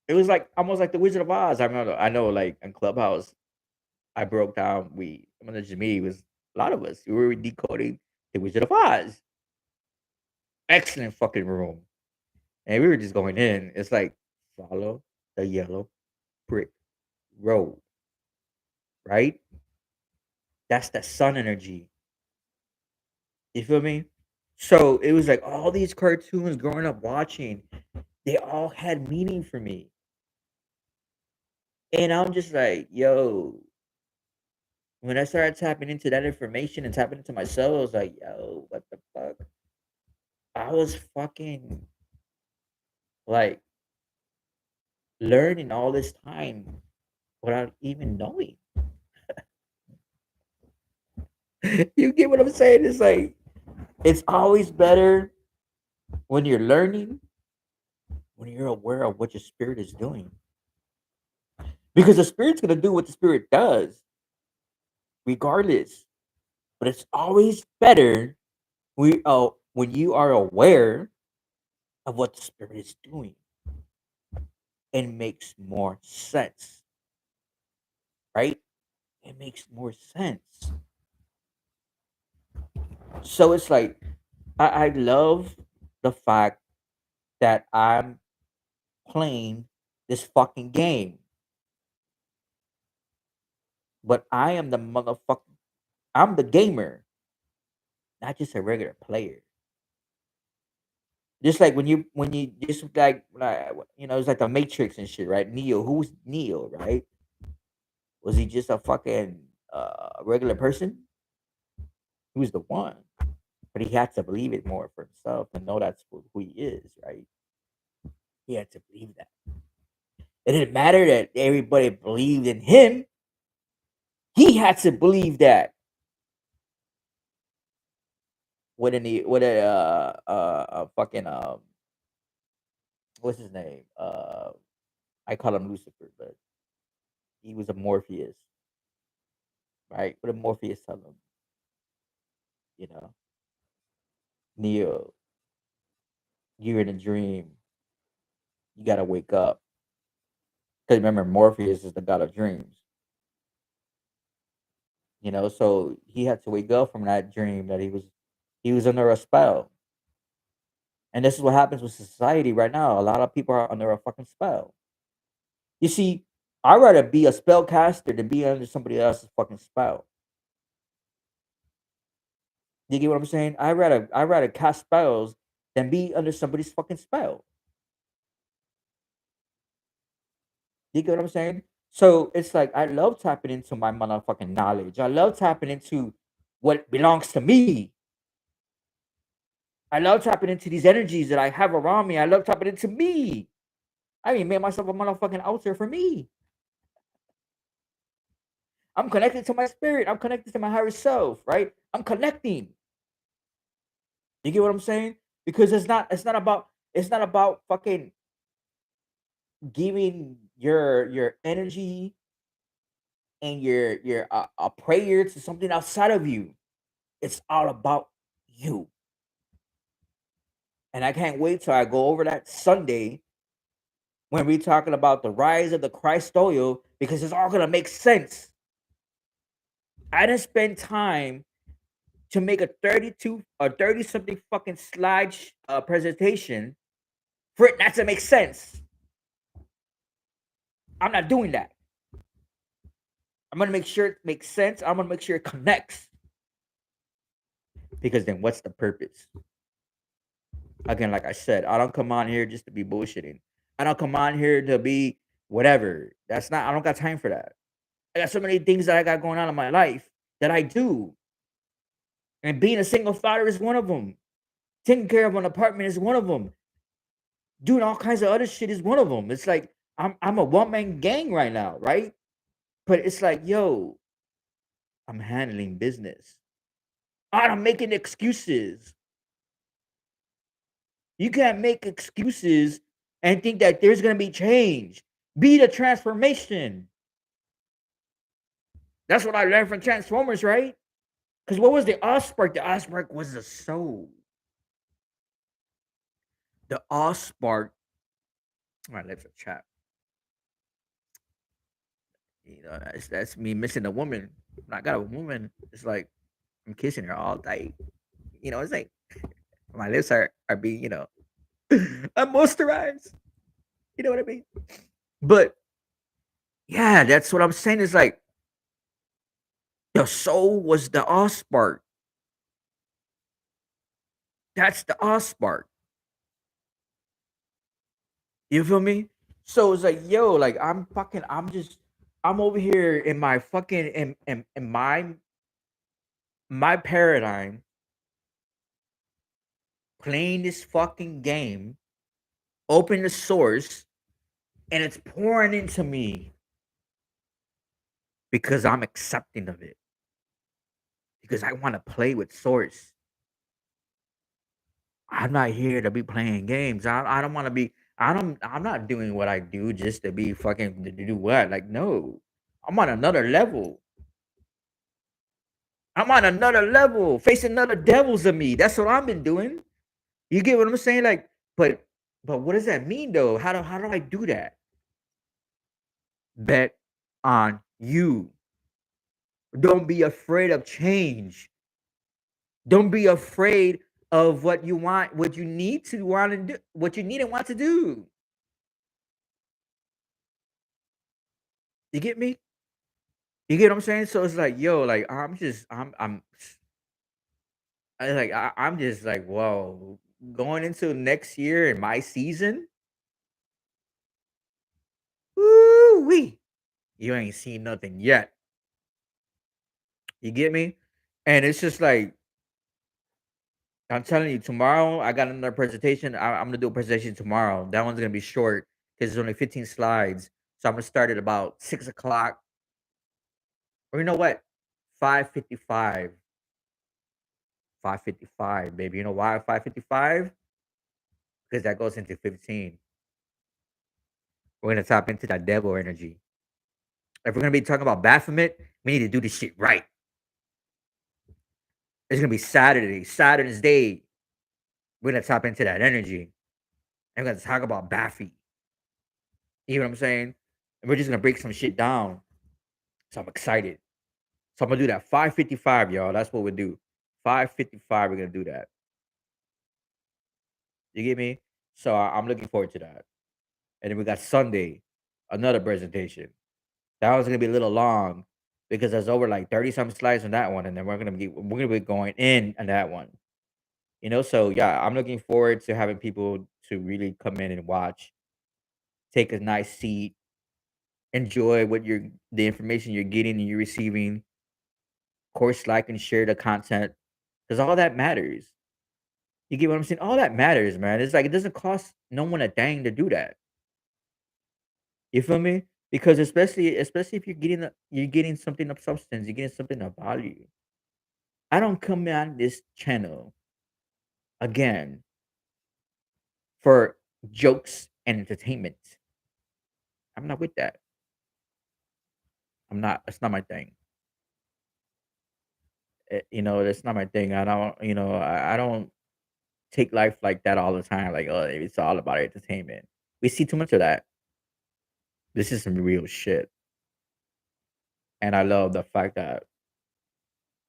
It was like almost like the Wizard of Oz. I know like in Clubhouse, I broke down I mean, not just me, it was a lot of us. We were decoding the Wizard of Oz. Excellent fucking room. And we were just going in. It's like follow the yellow brick road, right? That's the sun energy. You feel me? So it was like all these cartoons growing up watching, they all had meaning for me. And I'm just like, yo, when I started tapping into that information and tapping into myself, I was like, yo, what the fuck? I was fucking like learning all this time without even knowing. You get what I'm saying? It's like, it's always better when you're learning, when you're aware of what your spirit is doing. Because the spirit's going to do what the spirit does, regardless. But it's always better when you are aware of what the spirit is doing and makes more sense, right? It makes more sense. So it's like I love the fact that I'm playing this fucking game, but I am the motherfucker. I'm the gamer, not just a regular player. Just like when you just it's like the Matrix and shit, right? Neo, who's Neo, right? Was he just a fucking regular person? He was the one, but he had to believe it more for himself and know that's who he is, right? He had to believe that. It didn't matter that everybody believed in him. He had to believe that. Fucking what's his name? I call him Lucifer, but he was a Morpheus, right? What did Morpheus tell him? You know, Neo, you're in a dream. You gotta wake up. Because remember, Morpheus is the god of dreams. So he had to wake up from that dream that he was under a spell. And this is what happens with society right now. A lot of people are under a fucking spell. You see, I'd rather be a spellcaster than be under somebody else's fucking spell. You get what I'm saying? I'd rather cast spells than be under somebody's fucking spell. You get what I'm saying? So it's like I love tapping into my motherfucking knowledge. I love tapping into what belongs to me. I love tapping into these energies that I have around me. I love tapping into me. I even made myself a motherfucking altar for me. I'm connected to my spirit. I'm connected to my higher self, right? I'm connecting. You get what I'm saying? Because it's not about fucking giving your energy and your a prayer to something outside of you. It's all about you. And I can't wait till I go over that Sunday when we're talking about the rise of the Christ oil because it's all gonna make sense. I didn't spend time to make a 32 or 30 something fucking slide presentation for it not to make sense. I'm not doing that. I'm gonna make sure it makes sense. I'm gonna make sure it connects. Because then what's the purpose? Again, like I said, I don't come on here just to be bullshitting. I don't come on here to be whatever. I don't got time for that. I got so many things that I got going on in my life that I do. And being a single father is one of them. Taking care of an apartment is one of them. Doing all kinds of other shit is one of them. It's like I'm a one man gang right now, right? But it's like, yo, I'm handling business. I'm making excuses. You can't make excuses and think that there's gonna be change. Be the transformation. That's what I learned from Transformers, right? Because what was the Allspark? The Allspark was the soul. The Allspark. All right, let's chat. That's me missing a woman. When I got a woman, it's like I'm kissing her all day. It's like my lips are being, I'm moisturized. You know what I mean? But yeah, that's what I'm saying. Is like the soul was the Allspark. That's the Allspark. You feel me? So it's like, yo, like I'm over here in my fucking in my paradigm playing this fucking game, open the source, and it's pouring into me because I'm accepting of it. Because I want to play with source. I'm not here to be playing games. I don't want to be. I'm not doing what I do just to be fucking to do what. Like no, I'm on another level. I'm on another level, facing another devils of me. That's what I've been doing. You get what I'm saying? Like, but what does that mean though? How do I do that? Bet on you. Don't be afraid of change. Don't be afraid of what you want, what you need to want to do, what you need and want to do. You get me? You get what I'm saying? So it's like, yo, like I'm just like, whoa, going into next year in my season, woo wee, you ain't seen nothing yet. You get me? And it's just like I'm telling you, tomorrow I got another presentation. I'm gonna do a presentation tomorrow. That one's gonna be short because it's only 15 slides. So I'm gonna start at about 6 o'clock. Or you know what? 5:55. 5:55, baby. You know why 5:55? Because that goes into 15. We're gonna tap into that devil energy. If we're gonna be talking about Baphomet, we need to do this shit right. It's gonna be Saturday, Saturn's day. We're gonna tap into that energy. And we're gonna talk about Baffy. You know what I'm saying? And we're just gonna break some shit down. So I'm excited. So I'm gonna do that 5:55, y'all. That's what we do. 5:55. We're gonna do that. You get me? So I'm looking forward to that. And then we got Sunday, another presentation. That one's gonna be a little long because there's over like 30 some slides on that one, and then we're gonna be going in on that one. So yeah, I'm looking forward to having people to really come in and watch, take a nice seat, enjoy the information you're getting and you're receiving. Of course, like and share the content because all that matters. You get what I'm saying? All that matters, man. It's like it doesn't cost no one a dang to do that. You feel me? Because especially if you're getting something of substance, you're getting something of value. I don't come on this channel again for jokes and entertainment. I'm not with that. I'm not. That's not my thing. That's not my thing. I don't. I don't take life like that all the time. Like, oh, it's all about entertainment. We see too much of that. This is some real shit, and I love the fact that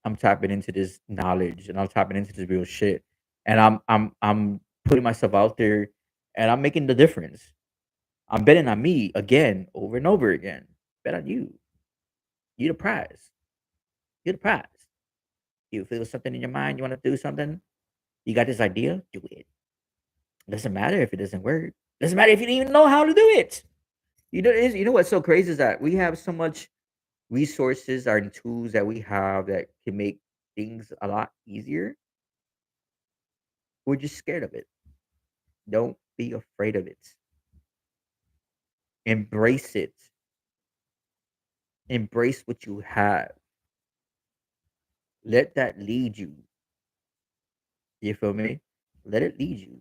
I'm tapping into this knowledge and I'm tapping into this real shit, and I'm putting myself out there, and I'm making the difference. I'm betting on me again, over and over again. Bet on you. You the prize. You're the prize. You feel something in your mind. You want to do something. You got this idea. Do it. Doesn't matter if it doesn't work. Doesn't matter if you don't even know how to do it. You know what's so crazy is that we have so much resources and tools that we have that can make things a lot easier. We're just scared of it. Don't be afraid of it. Embrace it. Embrace what you have. Let that lead you. You feel me? Let it lead you.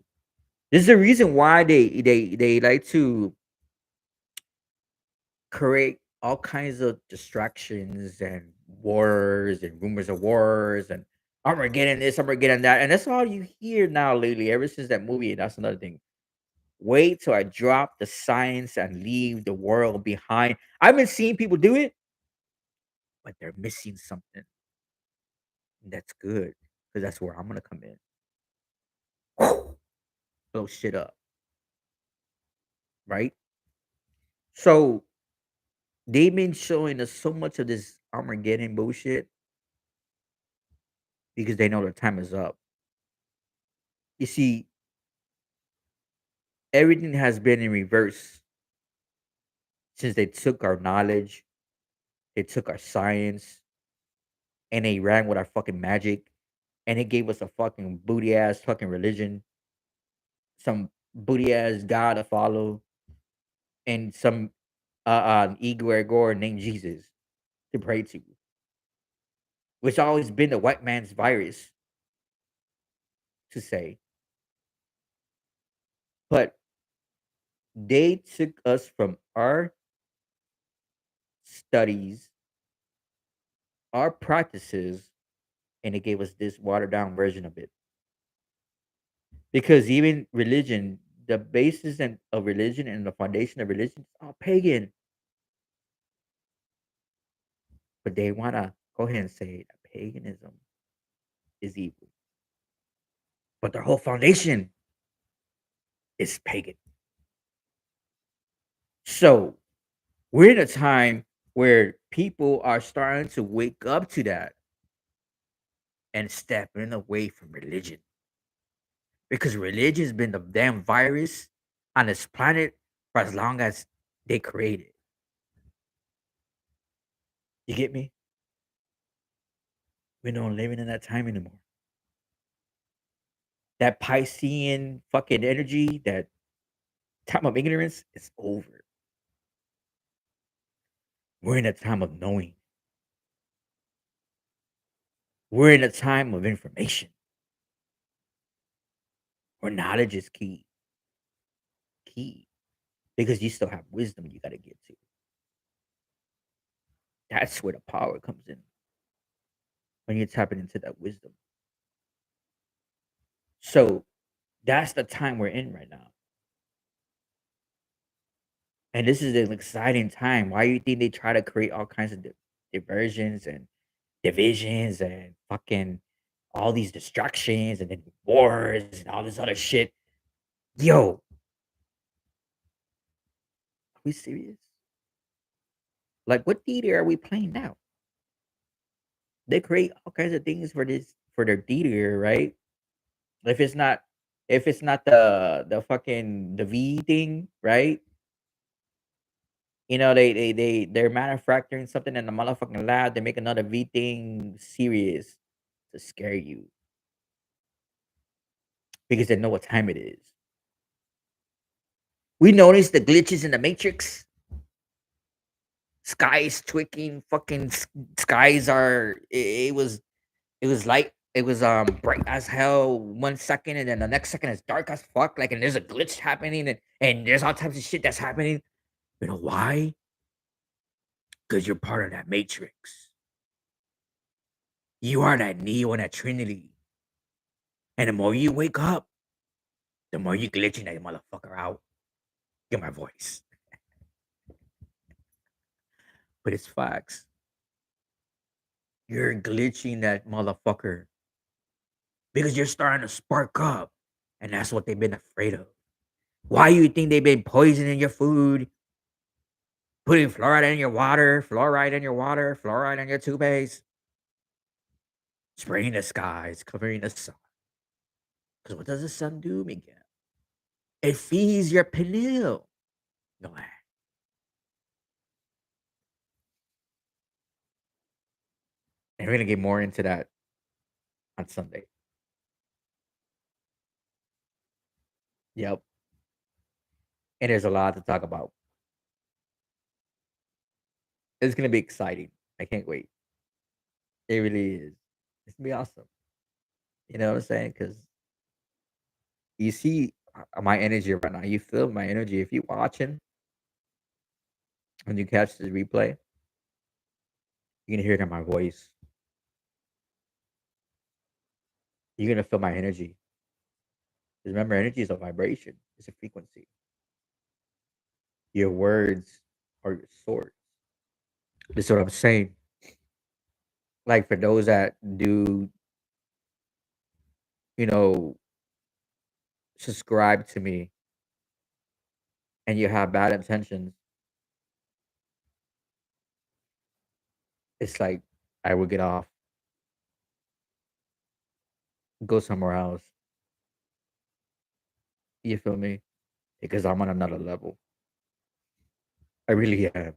This is the reason why they like to create all kinds of distractions and wars and rumors of wars and Armageddon this, Armageddon that, and that's all you hear now lately. Ever since that movie, that's another thing. Wait till I drop the science and leave the world behind. I've been seeing people do it, but they're missing something. That's good because that's where I'm gonna come in. Blow shit up, right? So they've been showing us so much of this Armageddon bullshit because they know their time is up. You see, everything has been in reverse since they took our knowledge, they took our science, and they ran with our fucking magic, and it gave us a fucking booty ass fucking religion, some booty ass god to follow, and some Igor Gore named Jesus to pray to, which always been the white man's virus to say. But they took us from our studies, our practices, and they gave us this watered down version of it. Because even religion, the basis of religion and the foundation of religion is all pagan. But they want to go ahead and say that paganism is evil. But their whole foundation is pagan. So we're in a time where people are starting to wake up to that and stepping away from religion. Because religion's been the damn virus on this planet for as long as they created. You get me? We're not living in that time anymore. That Piscean fucking energy, that time of ignorance is over. We're in a time of knowing. We're in a time of information where knowledge is key. Key. Because you still have wisdom you got to get to. That's where the power comes in when you're tapping into that wisdom. So that's the time we're in right now. And this is an exciting time. Why you think they try to create all kinds of diversions and divisions and fucking all these distractions and then wars and all this other shit. Yo, are we serious? Like, what theater are we playing now? They create all kinds of things for this for their theater, right? If it's not if it's not the fucking the V thing, right? You know, they're manufacturing something in the motherfucking lab. They make another V thing serious to scare you because they know what time it is. We noticed the glitches in the Matrix. Skies tweaking, fucking skies are. It was light. It was bright as hell 1 second, and then the next second it's dark as fuck. Like, and there's a glitch happening, and there's all types of shit that's happening. You know why? Because you're part of that Matrix. You are that Neo and that Trinity. And the more you wake up, the more you glitching that motherfucker out. Get my voice. But it's facts. You're glitching that motherfucker because you're starting to spark up. And that's what they've been afraid of. Why you think they've been poisoning your food, putting fluoride in your water, fluoride in your toothpaste, spraying the skies, covering the sun? Because what does the sun do, Miguel? It feeds your pineal gland. And we're gonna get more into that on Sunday. Yep. And there's a lot to talk about. It's gonna be exciting. I can't wait. It really is. It's gonna be awesome. You know what I'm saying? Because you see my energy right now. You feel my energy. If you watching when you catch the replay, you're gonna hear it in my voice. You're gonna feel my energy. 'Cause remember, energy is a vibration. It's a frequency. Your words are your swords. This is what I'm saying. Like for those that do, you know, subscribe to me and you have bad intentions, it's like I would get off, go somewhere else. You feel me? Because I'm on another level. I really am.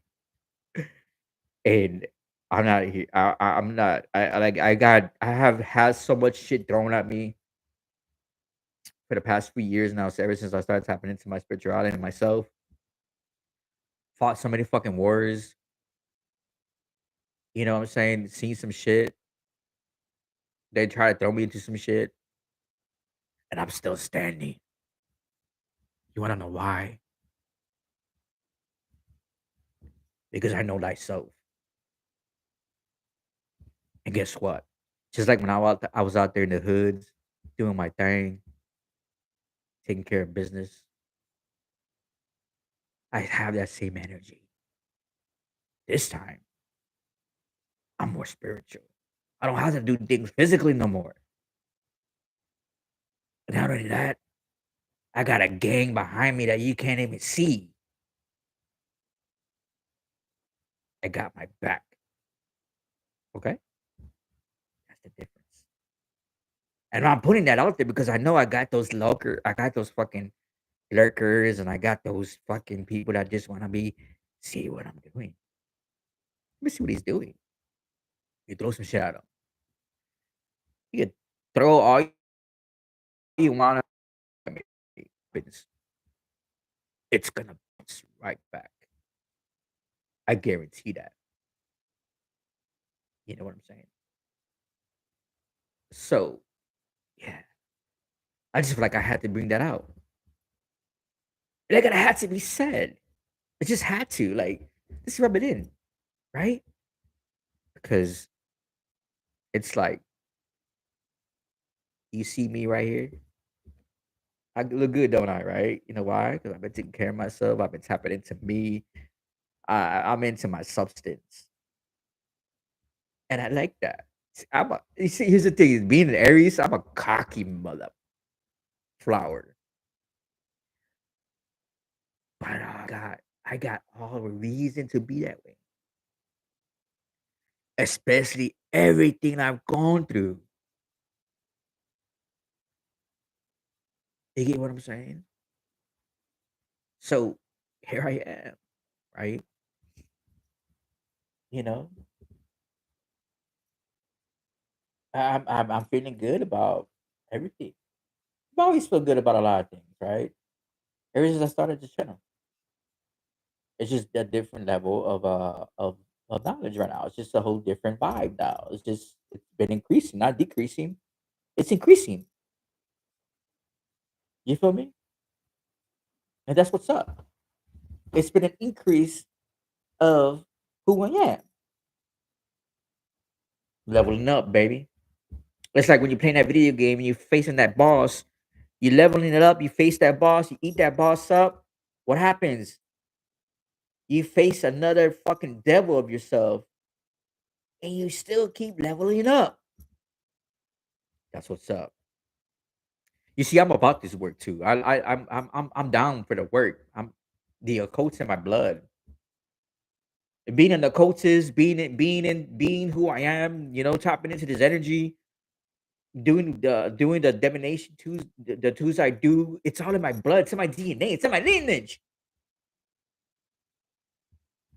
And I'm not here. I'm not. Like I have had so much shit thrown at me for the past few years now. So ever since I started tapping into my spirituality and myself, fought so many fucking wars. You know what I'm saying? Seen some shit. They try to throw me into some shit, and I'm still standing. You want to know why? Because I know thyself. And guess what? Just like when I was out there in the hoods doing my thing, taking care of business, I have that same energy. This time, I'm more spiritual. I don't have to do things physically no more. And not only that, I got a gang behind me that you can't even see. I got my back. Okay? That's the difference. And I'm putting that out there because I know I got those fucking lurkers, and I got those fucking people that just want to see what I'm doing. Let me see what he's doing. You throw some shit at him. You can throw all you want at me. It's it's gonna bounce right back. I guarantee that. You know what I'm saying? So yeah, I just feel like I had to bring that out. Like it had to be said. It just had to. Like, just rub it in, right? Because it's like you see me right here. I look good, don't I? Right? You know why? Because I've been taking care of myself. I've been tapping into me. I'm into my substance. and I like that. You see, here's the thing: is being an Aries, I'm a cocky mother flower, but I got all the reason to be that way, especially everything I've gone through. You get what I'm saying? So here I am, right? You know, I'm feeling good about everything. I've always felt good about a lot of things, right? Ever since I started the channel, it's just a different level of knowledge right now. It's just a whole different vibe now. It's been increasing, not decreasing. It's increasing. You feel me? And that's what's up. It's been an increase of who I am, leveling up, baby. It's like when you're playing that video game and you're facing that boss, you leveling it up, you face that boss, you eat that boss up. What happens? You face another fucking devil of yourself and you still keep leveling up. That's what's up. You see, I'm about this work too. I'm down for the work. The occult's in my blood. Being in the occultist, being who I am, tapping into this energy, doing the divination tools, the tools I do, it's all in my blood, it's in my DNA, it's in my lineage.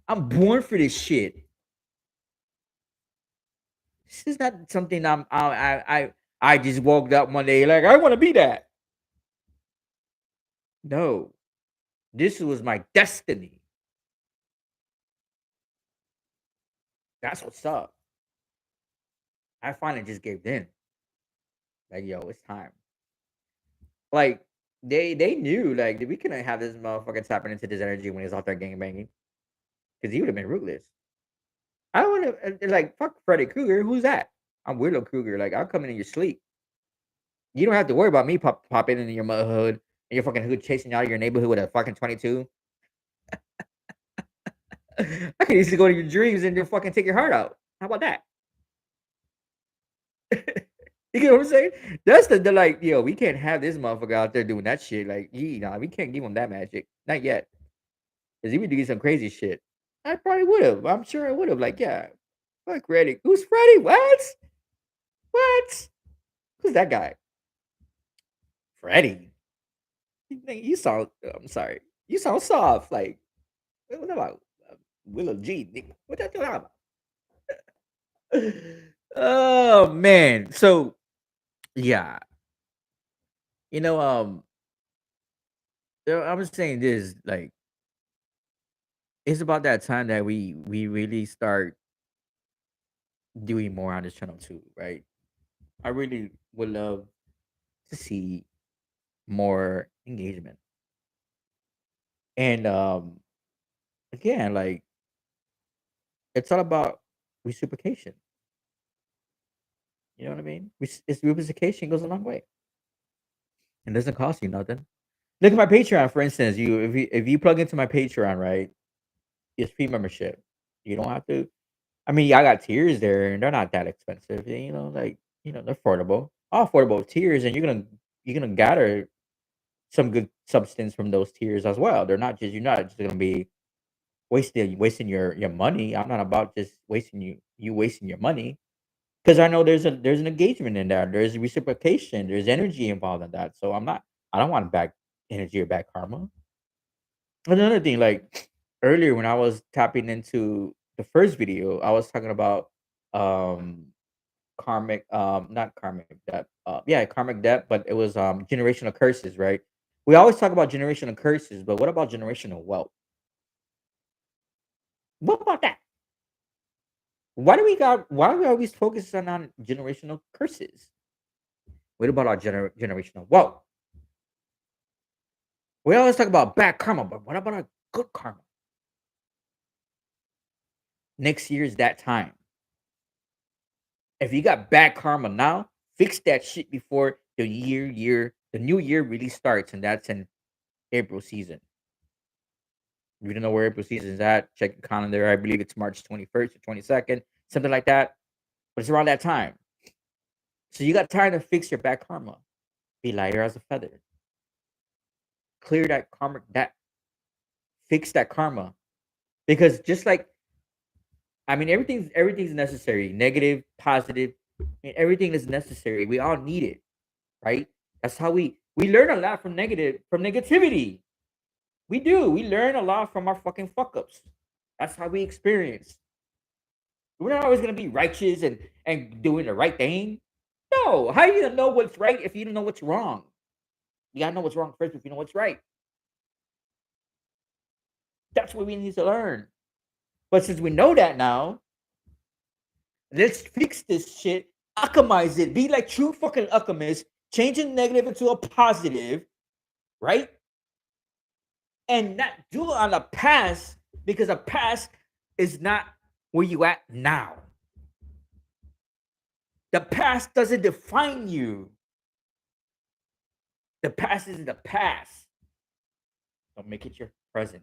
I'm born for this shit. This is not something I just woke up one day like I want to be that. No, this was my destiny. That's what's up. I finally just gave in. Like, yo, it's time. Like, they knew like we couldn't have this motherfucker tapping into this energy when he's out there gang banging because he would have been ruthless. I would have like fuck Freddy Krueger. Who's that? I'm Willow Krueger. Like, I'll come in your sleep. You don't have to worry about me popping into your hood and your fucking hood chasing you out of your neighborhood with a fucking 22. I could easily go to your dreams and just fucking take your heart out. How about that? You get what I'm saying? That's the like, yo, we can't have this motherfucker out there doing that shit. Like, we can't give him that magic. Not yet. Because he would do some crazy shit. I probably would have. I'm sure I would have. Like, yeah, fuck Freddy. Who's Freddy? What? What? Who's that guy? Freddy. You sound. I'm sorry. You sound soft. Like, what about Willow G? Nigga? What that talking about? Oh man. So yeah, you know, I was saying this. Like, it's about that time that we really start doing more on this channel too, right? I really would love to see more engagement. And again, like, it's all about reciprocation. You know what I mean? It's reciprocation goes a long way. It doesn't cost you nothing. Look at my Patreon, for instance. If you plug into my Patreon, right? It's free membership. You don't have to. I mean, I got tiers there, and they're not that expensive. Like, they're affordable. All affordable tiers, and you're gonna gather some good substance from those tiers as well. You're not just gonna be wasting your money. I'm not about just wasting you wasting your money because I know there's an engagement in that. There's reciprocation. There's energy involved in that. So I don't want back energy or back karma. Another thing, like earlier when I was tapping into the first video, I was talking about um karmic, not karmic debt. Yeah, karmic debt, but it was generational curses, right? We always talk about generational curses, but what about generational wealth? What about that? Why do we always focus on generational curses? What about our generational wealth? We always talk about bad karma, but what about our good karma? Next year is that time. If you got bad karma now, fix that shit before the new year really starts, and that's in April season. If you don't know where April season is at, check your calendar. I believe it's March 21st or 22nd, something like that. but it's around that time. So you got time to fix your bad karma. Be lighter as a feather. Clear that karma, that fix that karma. Because just like I mean, everything's necessary. Negative, positive, I mean, everything is necessary. We all need it, right? That's how we learn a lot from negativity. We do. We learn a lot from our fucking fuck ups. That's how we experience. We're not always gonna be righteous and doing the right thing. No, how are you gonna know what's right if you don't know what's wrong? You gotta know what's wrong first if you know what's right. That's what we need to learn. But since we know that now, let's fix this shit, alchemize it, be like true fucking alchemists, changing negative into a positive, right? And not do it on the past because the past is not where you at now. The past doesn't define you. The past is the past. Don't make it your present.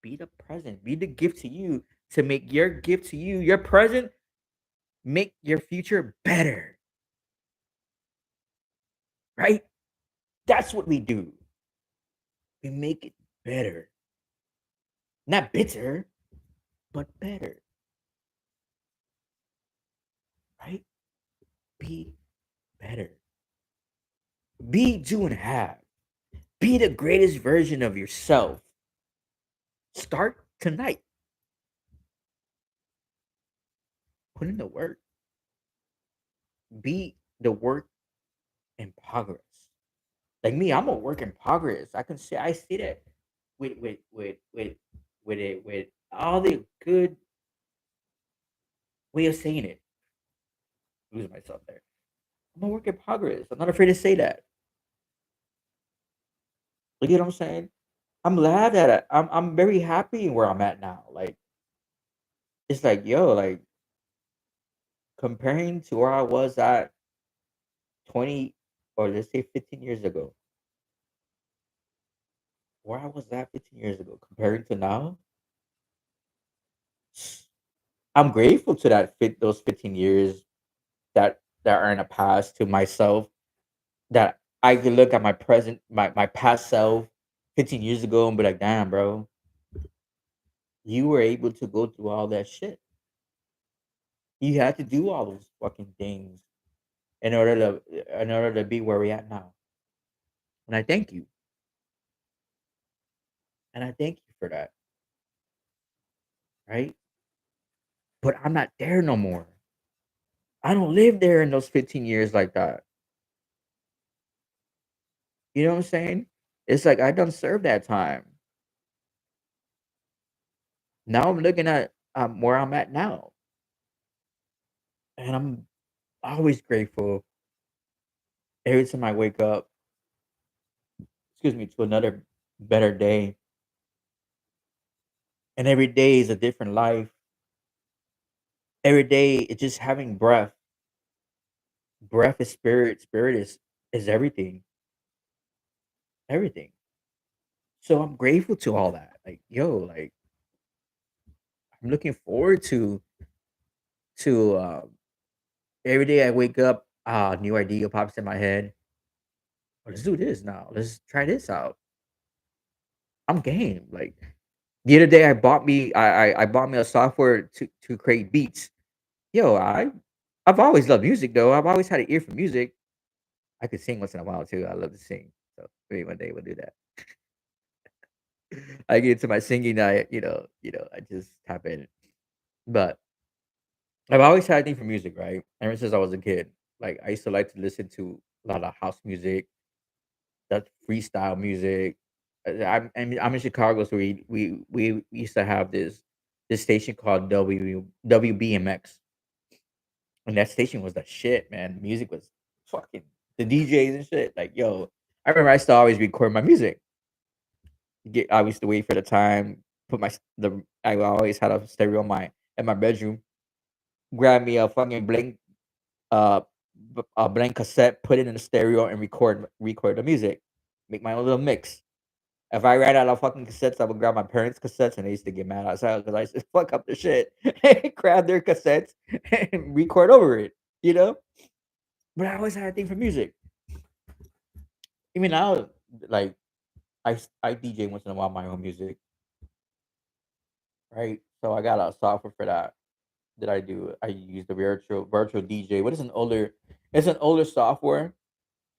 Be the present. Be the gift to you to make your gift to you, your present, make your future better. Right? That's what we do. We make it better. Not bitter, but better. Right? Be better. Be, do, and have. Be the greatest version of yourself. Start tonight. Put in the work. Be the work in progress. Like me, I'm a work in progress. I see that with all the good way of saying it. Lose myself there. I'm a work in progress. I'm not afraid to say that. You get what I'm saying? I'm glad that I'm very happy where I'm at now. Like it's like yo, like comparing to where I was at 20 or let's say 15 years ago. Where I was at 15 years ago comparing to now, I'm grateful to those 15 years that are in the past to myself that I can look at my present my past self 15 years ago and be like, damn, bro, you were able to go through all that shit. You had to do all those fucking things in order to be where we're at now. And I thank you. And I thank you for that. Right? But I'm not there no more. I don't live there in those 15 years like that. You know what I'm saying? It's like I done served that time. Now I'm looking at where I'm at now. And I'm always grateful every time I wake up, excuse me, to another better day. And every day is a different life. Every day it's just having breath. Breath is spirit. Spirit is everything. Everything. So I'm grateful to all that. Like, yo, like I'm looking forward to every day I wake up, new idea pops in my head. "Oh, let's do this now. Let's try this out. I'm game. Like the other day, I bought me a software to create beats. Yo, I've always loved music though. I've always had an ear for music. I could sing once in a while too. I love to sing. So maybe one day we'll do that. I get into my singing. I just tap in. But I've always had a thing for music, right? Ever since I was a kid. Like I used to like to listen to a lot of house music, that freestyle music. I'm in Chicago, so we used to have this station called WBMX, and that station was the shit, man. Music was fucking the DJs and shit. Like, yo, I remember I used to always record my music. I used to wait for the time, put my s- the I always had a stereo in my bedroom. Grab me a fucking uh a blank cassette, put it in the stereo, and record the music. Make my own little mix. If I ran out of fucking cassettes, I would grab my parents' cassettes, and they used to get mad outside because I used to fuck up the shit, grab their cassettes, and record over it. You know, but I always had a thing for music. Even now, like I DJ once in a while my own music, right? So I got a software for that that I do. I use the virtual DJ. What is an older? It's an older software.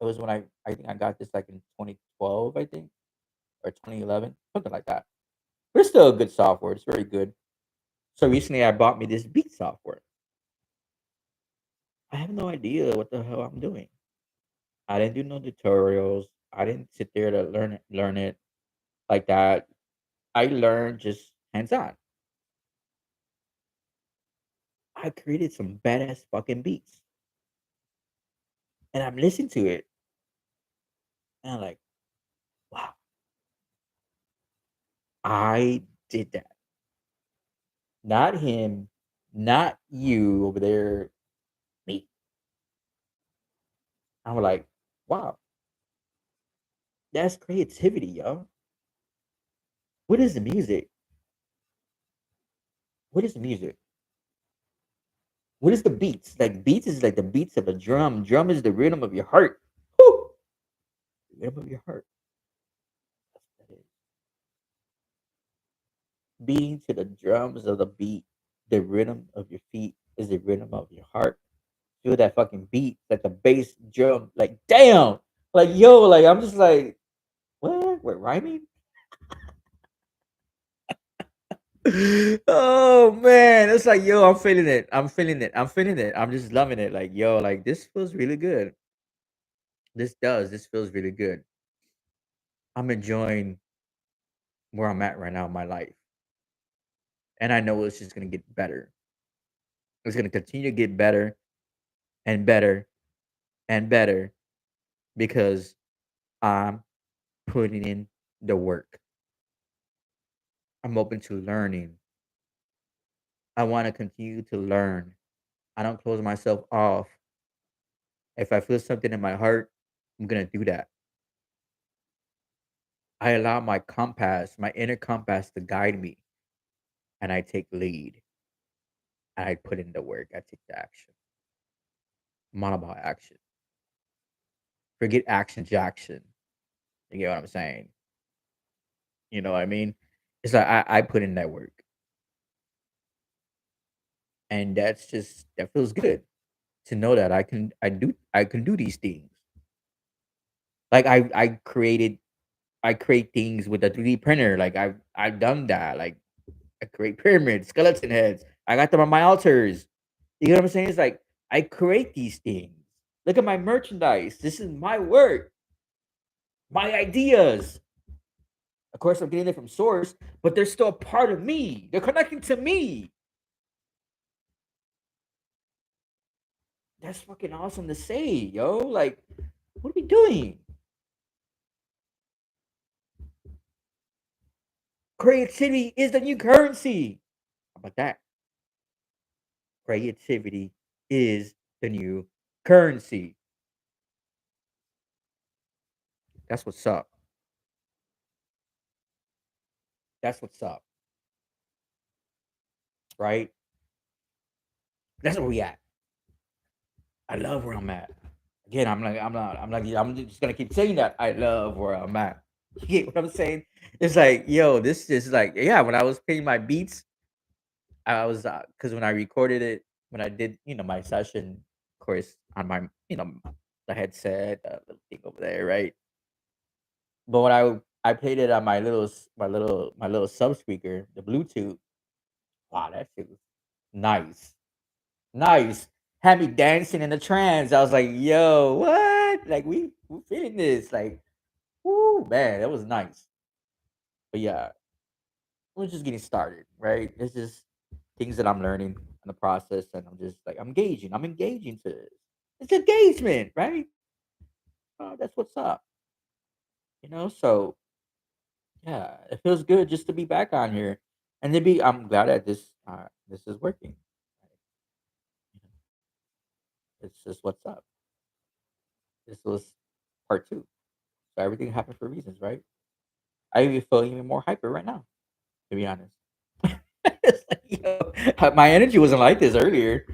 It was when I think I got this like in 2012, I think, or 2011, something like that. But it's still a good software. It's very good. So recently I bought me this beat software. I have no idea what the hell I'm doing. I didn't do no tutorials. I didn't sit there to learn it like that. I learned just hands on. I created some badass fucking beats. And I'm listening to it and I'm like, wow, I did that. Not him, not you over there, me. I was like, wow, that's creativity, yo. What is the music? What is the music? What is the beats? Like beats is like the beats of a drum. Drum is the rhythm of your heart. Woo! The rhythm of your heart. That is. Beating to the drums of the beat. The rhythm of your feet is the rhythm of your heart. Feel that fucking beat, like the bass drum. Like damn, like yo, like I'm just like what? What rhyming? Oh man, it's like yo, I'm feeling it. I'm feeling it. I'm feeling it. I'm just loving it. Like yo, like this feels really good. This does. This feels really good. I'm enjoying where I'm at right now in my life, and I know it's just gonna get better. It's gonna continue to get better and better and better because I'm putting in the work. I'm open to learning. I want to continue to learn. I don't close myself off. If I feel something in my heart, I'm gonna do that. I allow my compass, my inner compass to guide me and I take lead. And I put in the work. I take the action. I'm all about action. Forget action Jackson. You get what I'm saying? You know what I mean? It's like I put in that work. And that's just that feels good to know that I can do these things. Like I create things with a 3D printer. Like I've done that. Like I create pyramids, skeleton heads. I got them on my altars. You know what I'm saying? It's like I create these things. Look at my merchandise. This is my work, my ideas. Of course, I'm getting it from source, but they're still a part of me. They're connecting to me. That's fucking awesome to say, yo. Like, what are we doing? Creativity is the new currency. How about that? Creativity is the new currency. That's what's up. That's what's up, right? That's where we at. I love where I'm at. Again, I'm just gonna keep saying that. I love where I'm at. You get what I'm saying? It's like, yo, this is like, yeah, when I was playing my beats, I was because when I recorded it, when I did, my session, of course, on my, the headset, little thing over there, right? But when I played it on my little sub speaker, the Bluetooth, wow, that shit was nice. Nice. Had me dancing in the trance. I was like, yo, what? Like we feeling this. Like, whoo, man, that was nice. But yeah, we're just getting started, right? It's just things that I'm learning in the process, and I'm just like I'm engaging to this. It's engagement, right? That's what's up. So yeah, it feels good just to be back on here. And to be I'm glad that this is working. It's just what's up. This was part two. So everything happened for reasons, right? I even feel even more hyper right now, to be honest. It's like, yo, my energy wasn't like this earlier.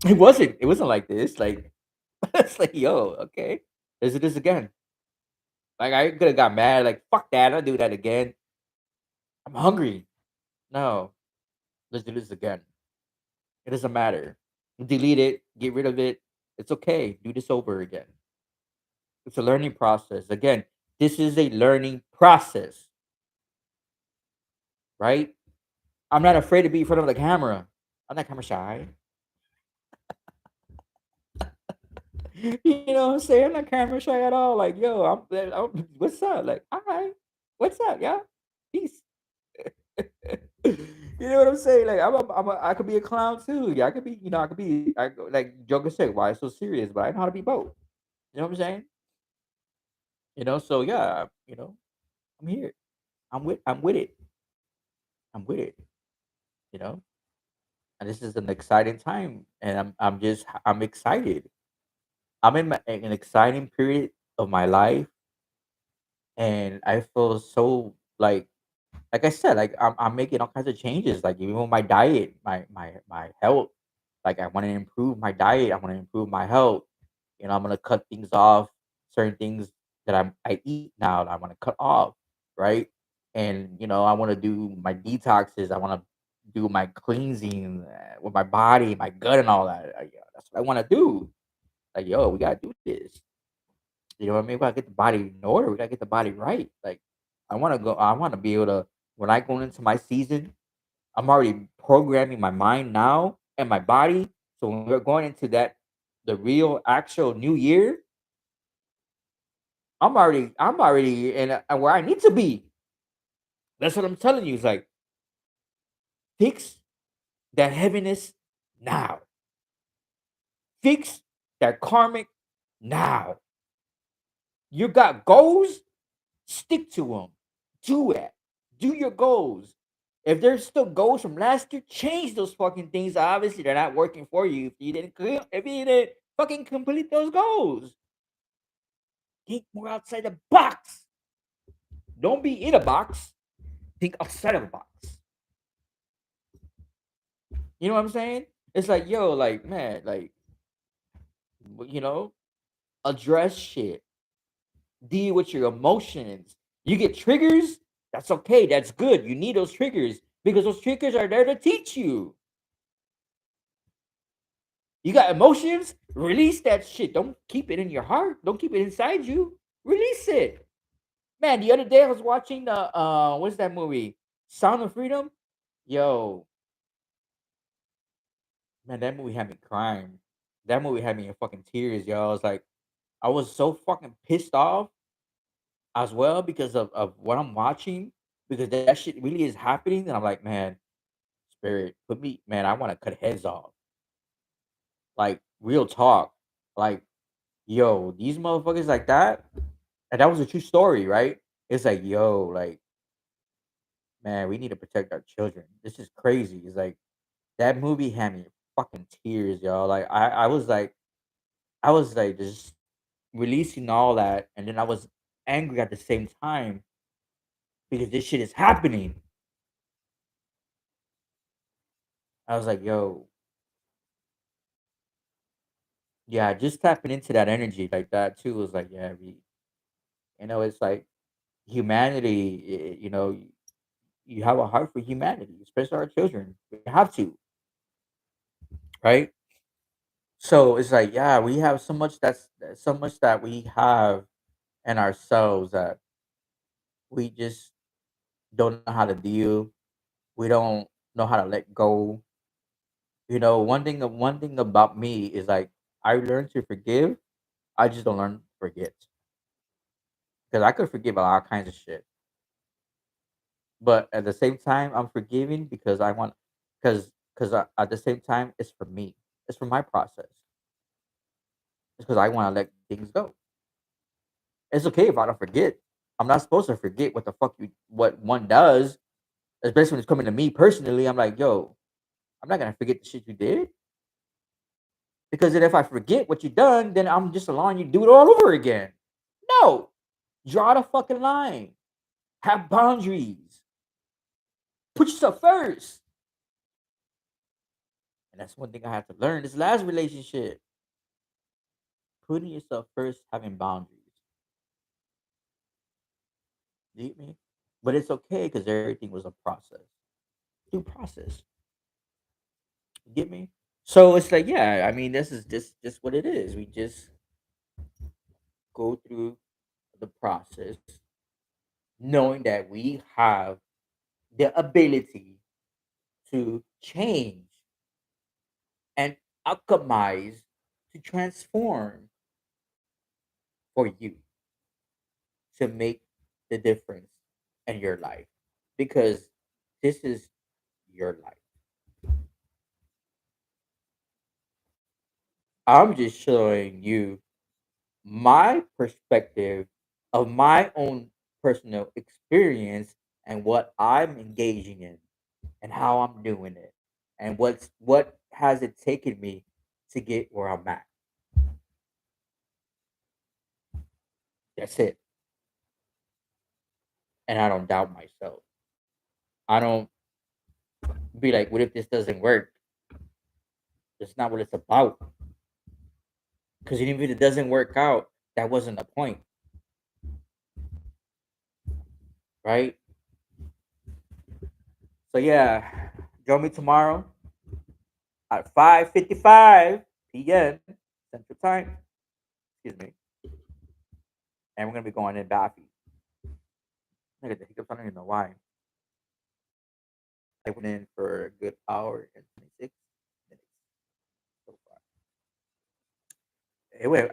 It wasn't. It wasn't like this. Like it's like, yo, okay, let's do this again. Like I could have got mad. Like fuck that. I'll do that again. I'm hungry. No, let's do this again. It doesn't matter. Delete it. Get rid of it. It's okay. Do this over again. It's a learning process. Again, this is a learning process, right? I'm not afraid to be in front of the camera. I'm not camera shy. You know what I'm saying? I'm not camera shy at all. Like, yo, what's up? Like, hi, what's up, y'all? Peace. You know what I'm saying? Like, I could be a clown too. Yeah, I could be, I could be, like Joker said, why so serious? But I know how to be both. You know what I'm saying? So yeah, I'm here. I'm with it. I'm with it. You know, and this is an exciting time, and I'm excited. I'm in an exciting period of my life, and I feel so like I said, like I'm making all kinds of changes, like even with my diet, my health. Like I want to improve my diet. I want to improve my health. I'm gonna cut things off, certain things that I eat now that I want to cut off, right? And I want to do my detoxes. I want to do my cleansing with my body, my gut, and all that. Yeah, that's what I want to do. Like, yo, we gotta do this. You know what I mean? We gotta get the body in order. We gotta get the body right. Like, I want to go. I want to be able to. When I go into my season, I'm already programming my mind now and my body. So when we're going into the real actual new year, I'm already in where I need to be. That's what I'm telling you. It's like fix that heaviness now. Fix that karmic now. You got goals, stick to them. Do it. Do your goals. If there's still goals from last year, change those fucking things. Obviously, they're not working for you. If you didn't fucking complete those goals, think more outside the box. Don't be in a box. Think outside of the box. You know what I'm saying? It's like, yo, like, man, like, you know, address shit. Deal with your emotions. You get triggers. That's okay. That's good. You need those triggers because those triggers are there to teach you. You got emotions? Release that shit. Don't keep it in your heart. Don't keep it inside you. Release it. Man, the other day I was watching the what's that movie? Sound of Freedom? Yo, man, that movie had me crying. That movie had me in fucking tears, yo. I was so fucking pissed off as well because of what I'm watching, because that shit really is happening. And I'm like, man, spirit, put me, man, I want to cut heads off. Like, real talk. Like, yo, these motherfuckers like that. And that was a true story, right? It's like, yo, like, man, we need to protect our children. This is crazy. It's like that movie had me fucking tears, y'all. Like I was like just releasing all that, and then I was angry at the same time because this shit is happening. I was like, yo, yeah, just tapping into that energy like that too was like, yeah, it's like humanity. You have a heart for humanity, especially our children. We have to, right? So it's like, yeah, we have so much that we have in ourselves that we just don't know how to deal. We don't know how to let go. One thing about me is like I learned to forgive. I just don't learn to forget because I could forgive a lot of kinds of shit, but at the same time, I'm forgiving because I want because at the same time, it's for me. It's for my process. It's because I want to let things go. It's okay if I don't forget. I'm not supposed to forget what one does, especially when it's coming to me personally. I'm like, yo, I'm not gonna forget the shit you did because then if I forget what you done, then I'm just allowing you to do it all over again. No, draw the fucking line. Have boundaries. Put yourself first. And that's one thing I had to learn this last relationship. Putting yourself first, having boundaries. You get me? But it's okay because everything was a process. Due process. You get me? So it's like, yeah, I mean, this is just what it is. We just go through the process knowing that we have the ability to change and alchemize to transform for you to make the difference in your life because this is your life. I'm just showing you my perspective of my own personal experience and what I'm engaging in and how I'm doing it and what has it taken me to get where I'm at. That's it. And I don't doubt myself. I don't be like, what if this doesn't work? That's not what it's about. Because even if it doesn't work out, that wasn't the point, right? So yeah, join me tomorrow at 5:55 p.m. Central Time. Excuse me. And we're gonna be going in Baffy. Look at the hiccups. I don't even know why. I went in for a good hour and 26 minutes so far.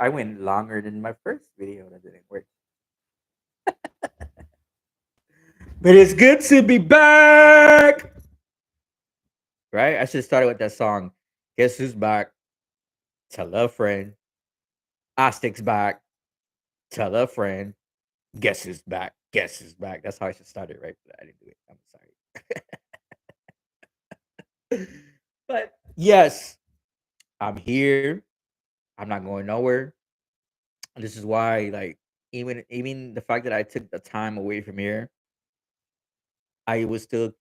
I went longer than my first video that didn't work. But it's good to be back. Right? I should have started with that song. Guess who's back? Tell a friend. Ostic's back. Tell a friend. Guess who's back? Guess who's back? That's how I should start it, right? But I didn't do it. I'm sorry. But yes, I'm here. I'm not going nowhere. This is why, like, even the fact that I took the time away from here, I was still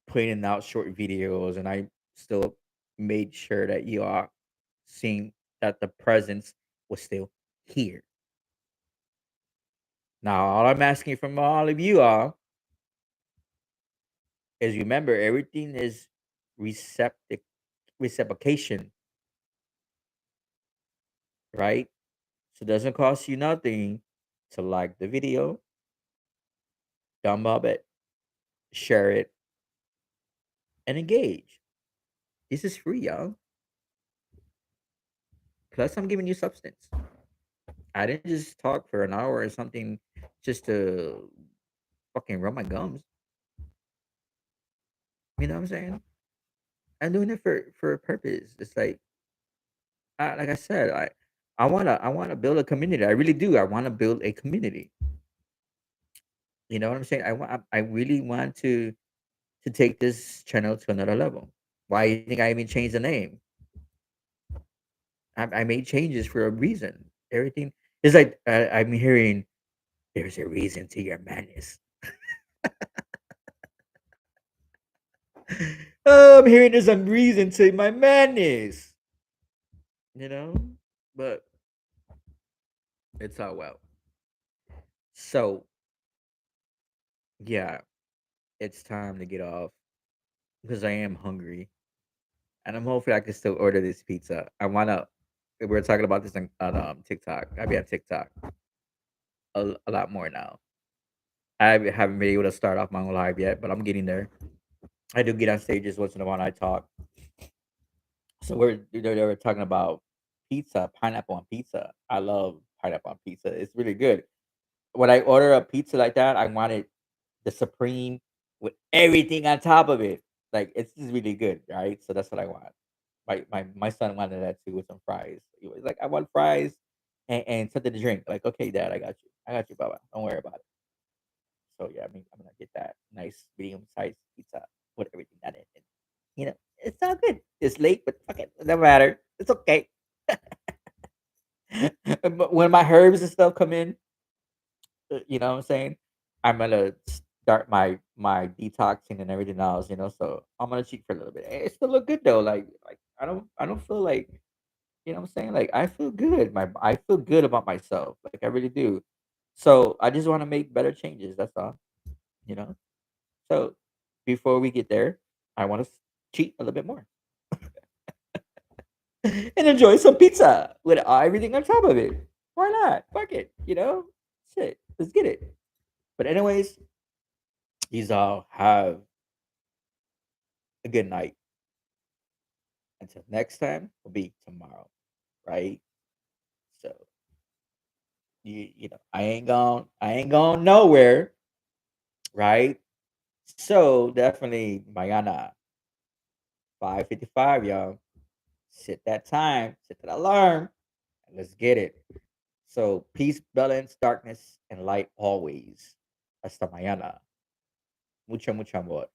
putting out short videos, and I still made sure that you are seeing that the presence was still here. Now, all I'm asking from all of you all is remember everything is receptic reciprocation, right? So it doesn't cost you nothing to like the video, thumb up it, share it, and engage. This is free, y'all. Plus, I'm giving you substance. I didn't just talk for an hour or something just to fucking rub my gums. You know what I'm saying? I'm doing it for a purpose. It's like I said, I wanna build a community. I really do. I want to build a community. You know what I'm saying? I really want to take this channel to another level. Why you think I even changed the name? I made changes for a reason. Everything is like I'm hearing. There's a reason to your madness. Oh, I'm hearing there's a reason to my madness. You know, but it's all well. So yeah, it's time to get off because I am hungry, and I'm hopefully I can still order this pizza. I wanna. We're talking about this on TikTok. I be on TikTok a lot more now. I haven't been able to start off my own live yet, but I'm getting there. I do get on stages once in a while. And I talk. So they were talking about pizza, pineapple on pizza. I love pineapple on pizza. It's really good. When I order a pizza like that, I want it the supreme with everything on top of it. Like it's just really good, right? So that's what I want. My son wanted that too with some fries. He was like, I want fries and something to drink. Like, okay, Dad, I got you. I got you, Baba. Don't worry about it. So yeah, I mean, I'm gonna get that nice medium sized pizza with everything on it. And, it's all good. It's late, but fuck it, it doesn't matter. It's okay. But when my herbs and stuff come in, you know what I'm saying? I'm gonna start my detoxing and everything else, so I'm gonna cheat for a little bit. It still look good though. Like I don't feel like, what I'm saying? Like I feel good. I feel good about myself. Like I really do. So I just want to make better changes. That's all. You know. So before we get there, I want to cheat a little bit more and enjoy some pizza with everything on top of it. Why not? Fuck it. Shit. Let's get it. But anyways, these all have a good night. Until next time, will be tomorrow, right? So I ain't going nowhere, right? So definitely Mayana, 5:55, y'all. Set that alarm, and let's get it. So peace, balance, darkness, and light always. Hasta mañana. Mucho, mucho amor.